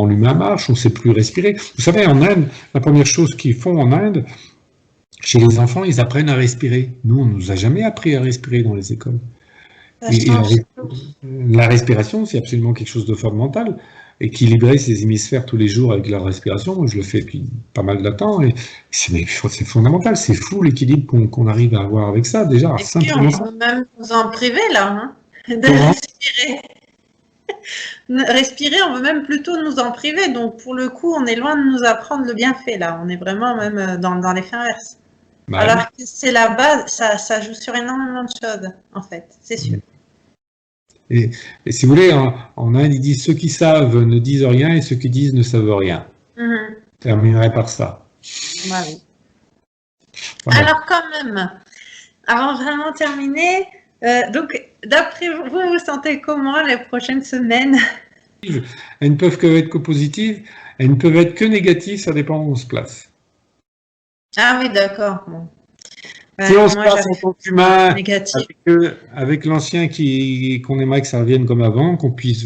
l'humain marche, on sait plus respirer. Vous savez, en Inde, la première chose qu'ils font en Inde, chez les enfants, ils apprennent à respirer. Nous, on nous a jamais appris à respirer dans les écoles. Et la respiration, c'est absolument quelque chose de fondamental. Équilibrer ses hémisphères tous les jours avec la respiration, moi je le fais depuis pas mal de temps, et c'est fondamental, c'est fou l'équilibre qu'on arrive à avoir avec ça, déjà. Et puis on peut même nous en priver là, hein, de respirer. Respirer, on veut même plutôt nous en priver, donc pour le coup, on est loin de nous apprendre le bienfait là, on est vraiment même dans l'effet inverse. Bah, alors que c'est la base, ça joue sur énormément de choses, en fait, c'est sûr. Et si vous voulez, en Inde, ils disent ceux qui savent ne disent rien et ceux qui disent ne savent rien. Je terminerai par ça. Bah, oui. Voilà. Alors quand même, avant vraiment de terminer, donc d'après vous, vous sentez comment les prochaines semaines? Elles ne peuvent être que positives, elles ne peuvent être que négatives, ça dépend où on se place. Ah oui, d'accord. Bon. Si on se passe en tant qu'humain avec l'ancien qu'on aimerait que ça revienne comme avant, qu'on puisse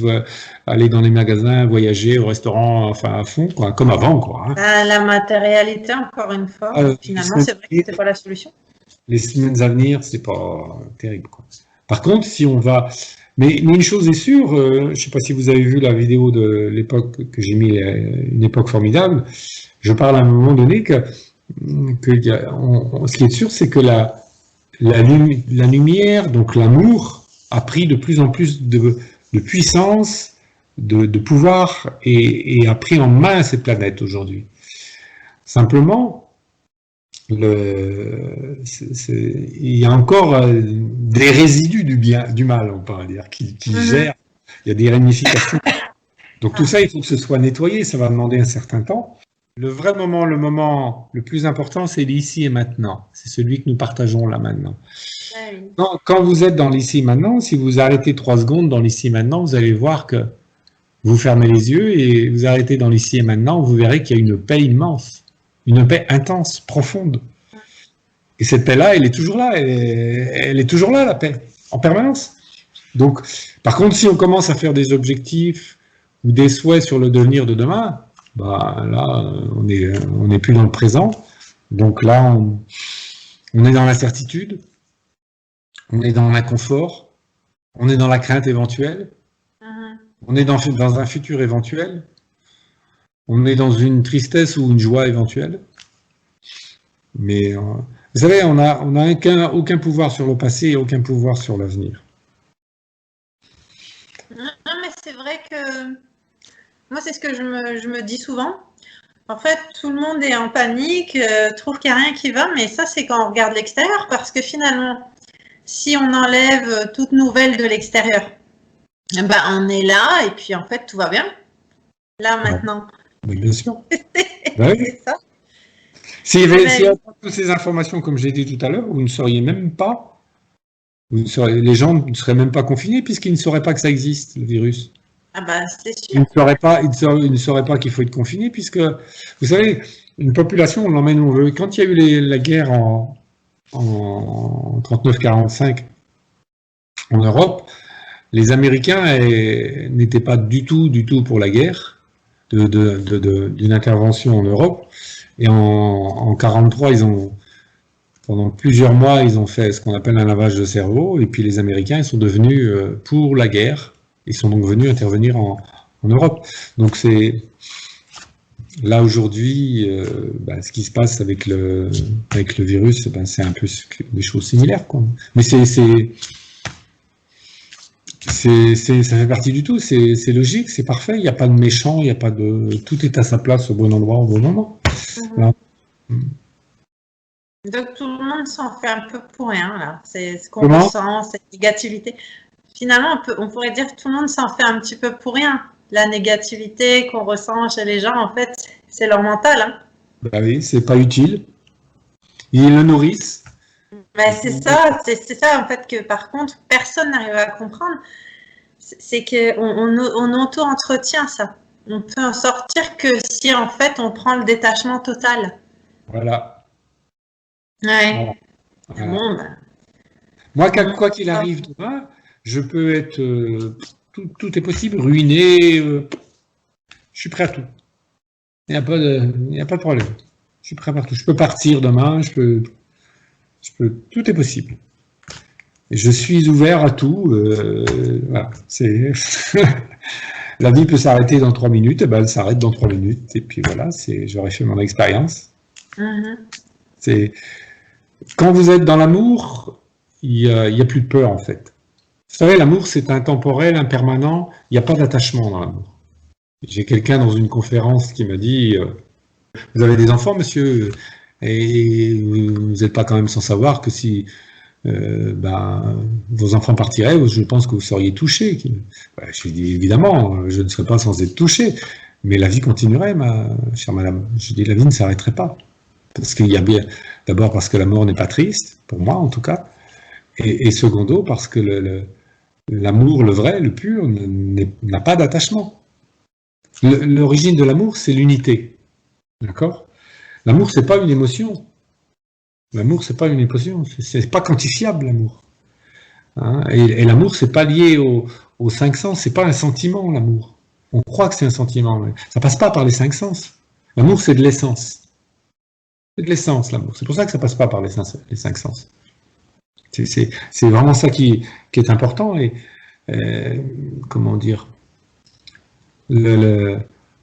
aller dans les magasins, voyager, au restaurant, enfin à fond, quoi, comme avant, quoi. Hein. La matérialité, encore une fois, finalement, c'est vrai que c'était pas la solution. Les semaines à venir, c'est pas terrible, quoi. Par contre, si on va, mais une chose est sûre, je sais pas si vous avez vu la vidéo de l'époque que j'ai mis, une époque formidable. Je parle à un moment donné que ce qui est sûr, c'est que la lumière, donc l'amour, a pris de plus en plus de puissance, de pouvoir, et a pris en main cette planète aujourd'hui. Simplement, il y a encore des résidus du mal, on pourrait dire, qui gèrent. Il y a des ramifications. Donc tout ça, il faut que ce soit nettoyé, ça va demander un certain temps. Le vrai moment, le moment le plus important, c'est l'ici et maintenant. C'est celui que nous partageons là maintenant. Oui. Quand vous êtes dans l'ici et maintenant, si vous arrêtez 3 secondes dans l'ici et maintenant, vous allez voir que vous fermez les yeux et vous arrêtez dans l'ici et maintenant, vous verrez qu'il y a une paix immense, une paix intense, profonde. Et cette paix-là, elle est toujours là. Elle est toujours là, la paix, en permanence. Donc, par contre, si on commence à faire des objectifs ou des souhaits sur le devenir de demain, bah là, on est plus dans le présent. Donc là, on est dans l'incertitude, on est dans l'inconfort, on est dans la crainte éventuelle, on est dans un futur éventuel, on est dans une tristesse ou une joie éventuelle. Mais vous savez, on a aucun pouvoir sur le passé et aucun pouvoir sur l'avenir. Non, mais c'est vrai que moi, c'est ce que je me dis souvent. En fait, tout le monde est en panique, trouve qu'il n'y a rien qui va, mais ça, c'est quand on regarde l'extérieur, parce que finalement, si on enlève toute nouvelle de l'extérieur, ben, on est là, et puis en fait, tout va bien. Là, maintenant. Oui, bien sûr. Ben oui. C'est ça. S'il y avait toutes ces informations, comme j'ai dit tout à l'heure, vous ne sauriez même pas, les gens ne seraient même pas confinés, puisqu'ils ne sauraient pas que ça existe, le virus. Ah bah, c'est Il sûr. ne saurait pas, il ne saurait pas qu'il faut être confiné, puisque, vous savez, une population, on l'emmène où on veut. Quand il y a eu la guerre en 39-45 en Europe, les Américains n'étaient pas du tout pour la guerre, d'une intervention en Europe. Et en 43, pendant plusieurs mois, ils ont fait ce qu'on appelle un lavage de cerveau. Et puis les Américains, ils sont devenus pour la guerre. Ils sont donc venus intervenir en Europe. Donc c'est là aujourd'hui, ce qui se passe avec le virus, c'est un peu des choses similaires, quoi. Mais ça fait partie du tout, c'est logique, c'est parfait, il n'y a pas de méchant, il n'y a pas de. Tout est à sa place au bon endroit, au bon moment. Voilà. Donc tout le monde s'en fait un peu pour rien, là. C'est ce qu'on Comment? ressent, cette négativité. Finalement, on pourrait dire que tout le monde s'en fait un petit peu pour rien. La négativité qu'on ressent chez les gens, en fait, c'est leur mental, hein. Bah oui, c'est pas utile. Ils le nourrissent. Mais c'est ça, en fait, que par contre, personne n'arrive à comprendre. C'est qu'on auto-entretient ça. On peut en sortir que si, en fait, on prend le détachement total. Voilà. Ouais. Voilà. Bon, ben, Moi, quoi qu'il arrive demain, je peux être. Tout est possible, ruiné. Je suis prêt à tout. Il n'y a pas de problème. Je suis prêt à tout. Je peux partir demain, tout est possible. Et je suis ouvert à tout. Voilà, la vie peut s'arrêter dans 3 minutes, et ben elle s'arrête dans 3 minutes. Et puis voilà, j'aurais fait mon expérience. Quand vous êtes dans l'amour, il y a plus de peur en fait. Vous savez, l'amour c'est intemporel, impermanent. Il n'y a pas d'attachement dans l'amour. J'ai quelqu'un dans une conférence qui m'a dit vous avez des enfants, monsieur, et vous n'êtes pas quand même sans savoir que si vos enfants partiraient, je pense que vous seriez touché. Je lui ai dit évidemment, je ne serais pas sans être touché, mais la vie continuerait, ma chère madame. Je dis la vie ne s'arrêterait pas. Parce qu'il y a bien, d'abord parce que la mort n'est pas triste, pour moi en tout cas, et secondo parce que l'amour, le vrai, le pur, n'a pas d'attachement. L'origine de l'amour, c'est l'unité. D'accord? L'amour, c'est pas une émotion. L'amour, c'est pas une émotion. C'est pas quantifiable, l'amour. Hein? Et l'amour, c'est pas lié aux 5 sens. C'est pas un sentiment, l'amour. On croit que c'est un sentiment, mais ça passe pas par les 5 sens. L'amour, c'est de l'essence. C'est de l'essence, l'amour. C'est pour ça que ça passe pas par les 5 sens. C'est vraiment ça qui est important. Et comment dire,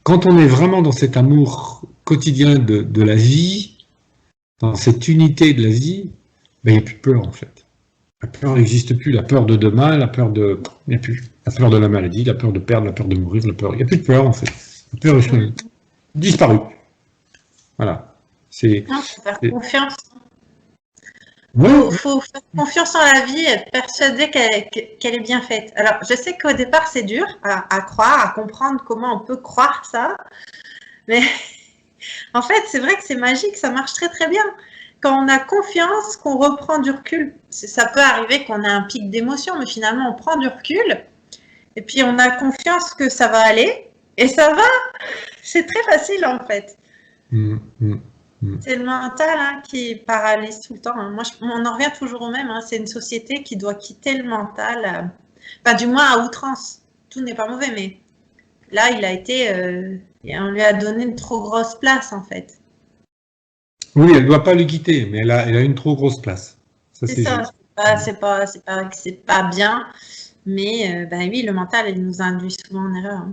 quand on est vraiment dans cet amour quotidien de la vie, dans cette unité de la vie, il n'y a plus de peur en fait. La peur n'existe plus. La peur de demain, la peur de. Il n'y a plus. La peur de la maladie, la peur de perdre, la peur de mourir, la peur. Il n'y a plus de peur en fait. La peur est disparue. Voilà. Il faut faire confiance. Ouais. Faut faire confiance en la vie et être persuadé qu'elle est bien faite. Alors, je sais qu'au départ, c'est dur à croire, à comprendre comment on peut croire ça. Mais en fait, c'est vrai que c'est magique, ça marche très très bien. Quand on a confiance, qu'on reprend du recul, ça peut arriver qu'on a un pic d'émotion, mais finalement, on prend du recul et puis on a confiance que ça va aller et ça va. C'est très facile en fait. C'est le mental qui paralyse tout le temps. Moi, on en revient toujours au même. C'est une société qui doit quitter le mental, du moins à outrance. Tout n'est pas mauvais, mais là, il a été, on lui a donné une trop grosse place, en fait. Oui, elle ne doit pas le quitter, mais elle a une trop grosse place. C'est ça. C'est pas bien, mais oui, le mental, il nous induit souvent en erreur.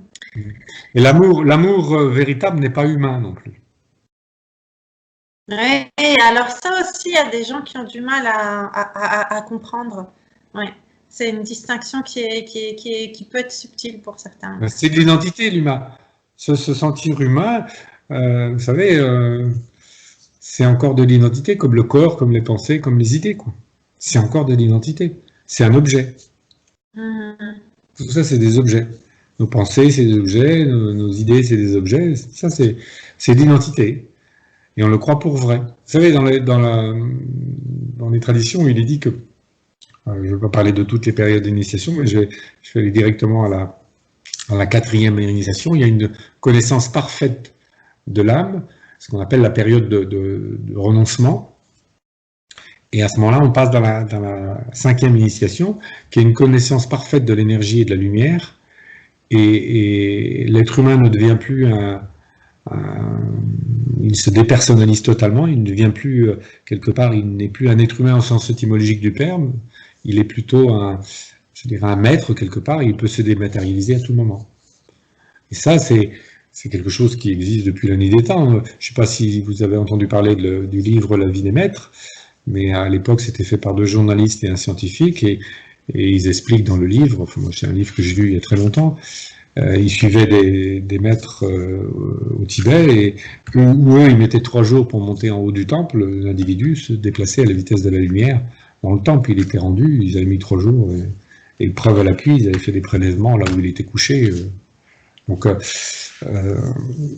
Et l'amour véritable n'est pas humain non plus. Oui, alors ça aussi, il y a des gens qui ont du mal à comprendre. Ouais. C'est une distinction qui peut être subtile pour certains. C'est de l'identité, l'humain. Se sentir humain, vous savez, c'est encore de l'identité, comme le corps, comme les pensées, comme les idées, quoi. C'est encore de l'identité. C'est un objet. Tout ça, c'est des objets. Nos pensées, c'est des objets. Nos idées, c'est des objets. Ça, c'est l'identité. Et on le croit pour vrai. Vous savez, dans les traditions, il est dit que, je ne vais pas parler de toutes les périodes d'initiation, mais je vais aller directement Dans la quatrième initiation, il y a une connaissance parfaite de l'âme, ce qu'on appelle la période de renoncement. Et à ce moment-là, on passe dans la cinquième initiation, qui est une connaissance parfaite de l'énergie et de la lumière. Et l'être humain ne devient plus il se dépersonnalise totalement, il ne devient plus, quelque part, il n'est plus un être humain au sens étymologique du terme, il est plutôt je dirais un maître quelque part, et il peut se dématérialiser à tout moment. Et ça, c'est quelque chose qui existe depuis la nuit des temps. Je ne sais pas si vous avez entendu parler du livre La vie des maîtres, mais à l'époque, c'était fait par 2 journalistes et un scientifique, et ils expliquent dans le livre, enfin moi c'est un livre que j'ai lu il y a très longtemps, ils suivaient des maîtres au Tibet, et où eux, ils mettaient 3 jours pour monter en haut du temple. L'individu se déplaçait à la vitesse de la lumière dans le temple. Il était rendu, ils avaient mis 3 jours, et preuve à l'appui, ils avaient fait des prélèvements là où il était couché. Donc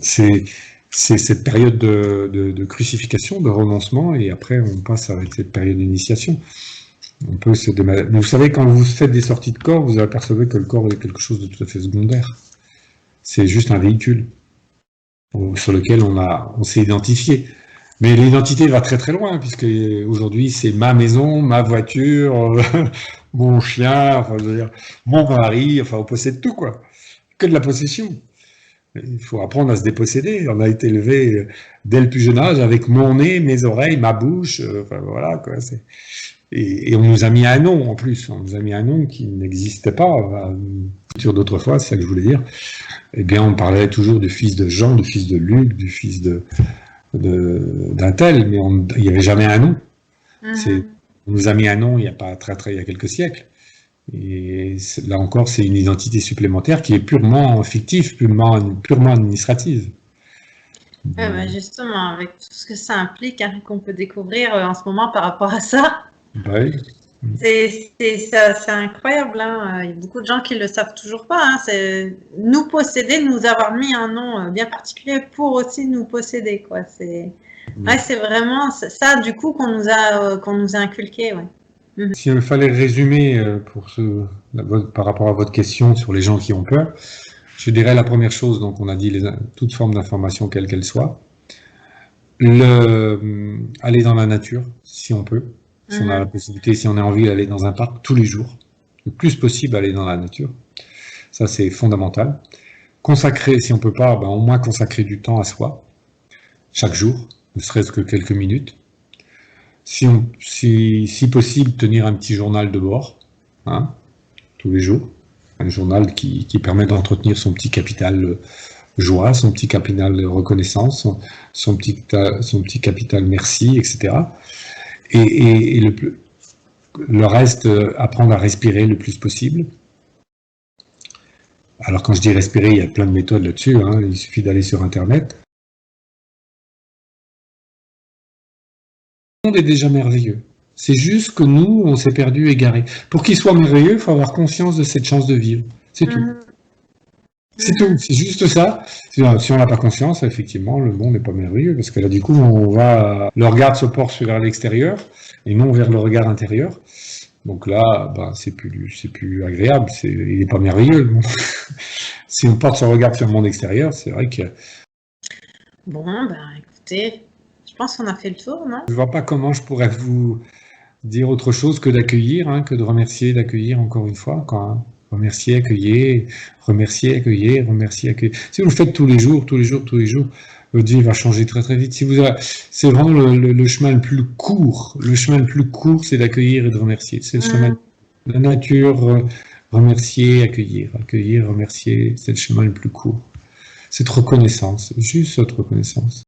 c'est cette période de crucifixion, de renoncement, et après on passe avec cette période d'initiation. On peut se Mais vous savez, quand vous faites des sorties de corps, vous apercevez que le corps est quelque chose de tout à fait secondaire. C'est juste un véhicule sur lequel on s'est identifié. Mais l'identité va très très loin, puisque aujourd'hui c'est ma maison, ma voiture, mon chien, enfin, je veux dire, mon mari, enfin on possède tout, quoi. Que de la possession. Il faut apprendre à se déposséder. On a été élevé dès le plus jeune âge avec mon nez, mes oreilles, ma bouche, enfin voilà, quoi. Et on nous a mis un nom en plus, on nous a mis un nom qui n'existait pas sur d'autrefois, c'est ça que je voulais dire. Eh bien, on parlait toujours du fils de Jean, du fils de Luc, du fils d'un tel, mais il n'y avait jamais un nom. On nous a mis un nom il y a pas il y a quelques siècles. Et là encore, c'est une identité supplémentaire qui est purement fictive, purement administrative. Justement, avec tout ce que ça implique, hein, qu'on peut découvrir en ce moment par rapport à ça. Oui. C'est incroyable, hein. Il y a beaucoup de gens qui ne le savent toujours pas, hein. C'est nous posséder, nous avoir mis un nom bien particulier pour aussi nous posséder, quoi. C'est vraiment ça, du coup, qu'on nous a inculqué. Ouais. S'il fallait résumer par rapport à votre question sur les gens qui ont peur, je dirais la première chose, donc on a dit toute forme d'information, quelle qu'elle soit, aller dans la nature, si on peut. Si on a la possibilité, si on a envie d'aller dans un parc tous les jours, le plus possible aller dans la nature. Ça, c'est fondamental. Consacrer, si on peut pas, au moins consacrer du temps à soi, chaque jour, ne serait-ce que quelques minutes. Si possible, tenir un petit journal de bord, hein, tous les jours. Un journal qui permet d'entretenir son petit capital joie, son petit capital reconnaissance, son petit capital merci, etc. Et le reste, apprendre à respirer le plus possible. Alors quand je dis respirer, il y a plein de méthodes là-dessus, hein, il suffit d'aller sur Internet. Le monde est déjà merveilleux. C'est juste que nous, on s'est perdu, égaré. Pour qu'il soit merveilleux, il faut avoir conscience de cette chance de vivre. C'est tout. C'est tout, c'est juste ça. Si on n'a pas conscience, effectivement, le monde n'est pas merveilleux, parce que là, du coup, le regard se porte vers l'extérieur, et non vers le regard intérieur. Donc là, c'est plus agréable, il n'est pas merveilleux, le monde. Si on porte son regard sur le monde extérieur, c'est vrai que... Bon, écoutez, je pense qu'on a fait le tour, non? Je ne vois pas comment je pourrais vous dire autre chose que d'accueillir, hein, que de remercier, d'accueillir encore une fois, quoi, hein. Remercier, accueillir, remercier, accueillir, remercier, accueillir. Si vous le faites tous les jours, votre vie va changer très très vite. C'est vraiment le chemin le plus court. Le chemin le plus court, c'est d'accueillir et de remercier. C'est le chemin de la nature, remercier, accueillir, remercier, c'est le chemin le plus court. Cette reconnaissance, juste cette reconnaissance.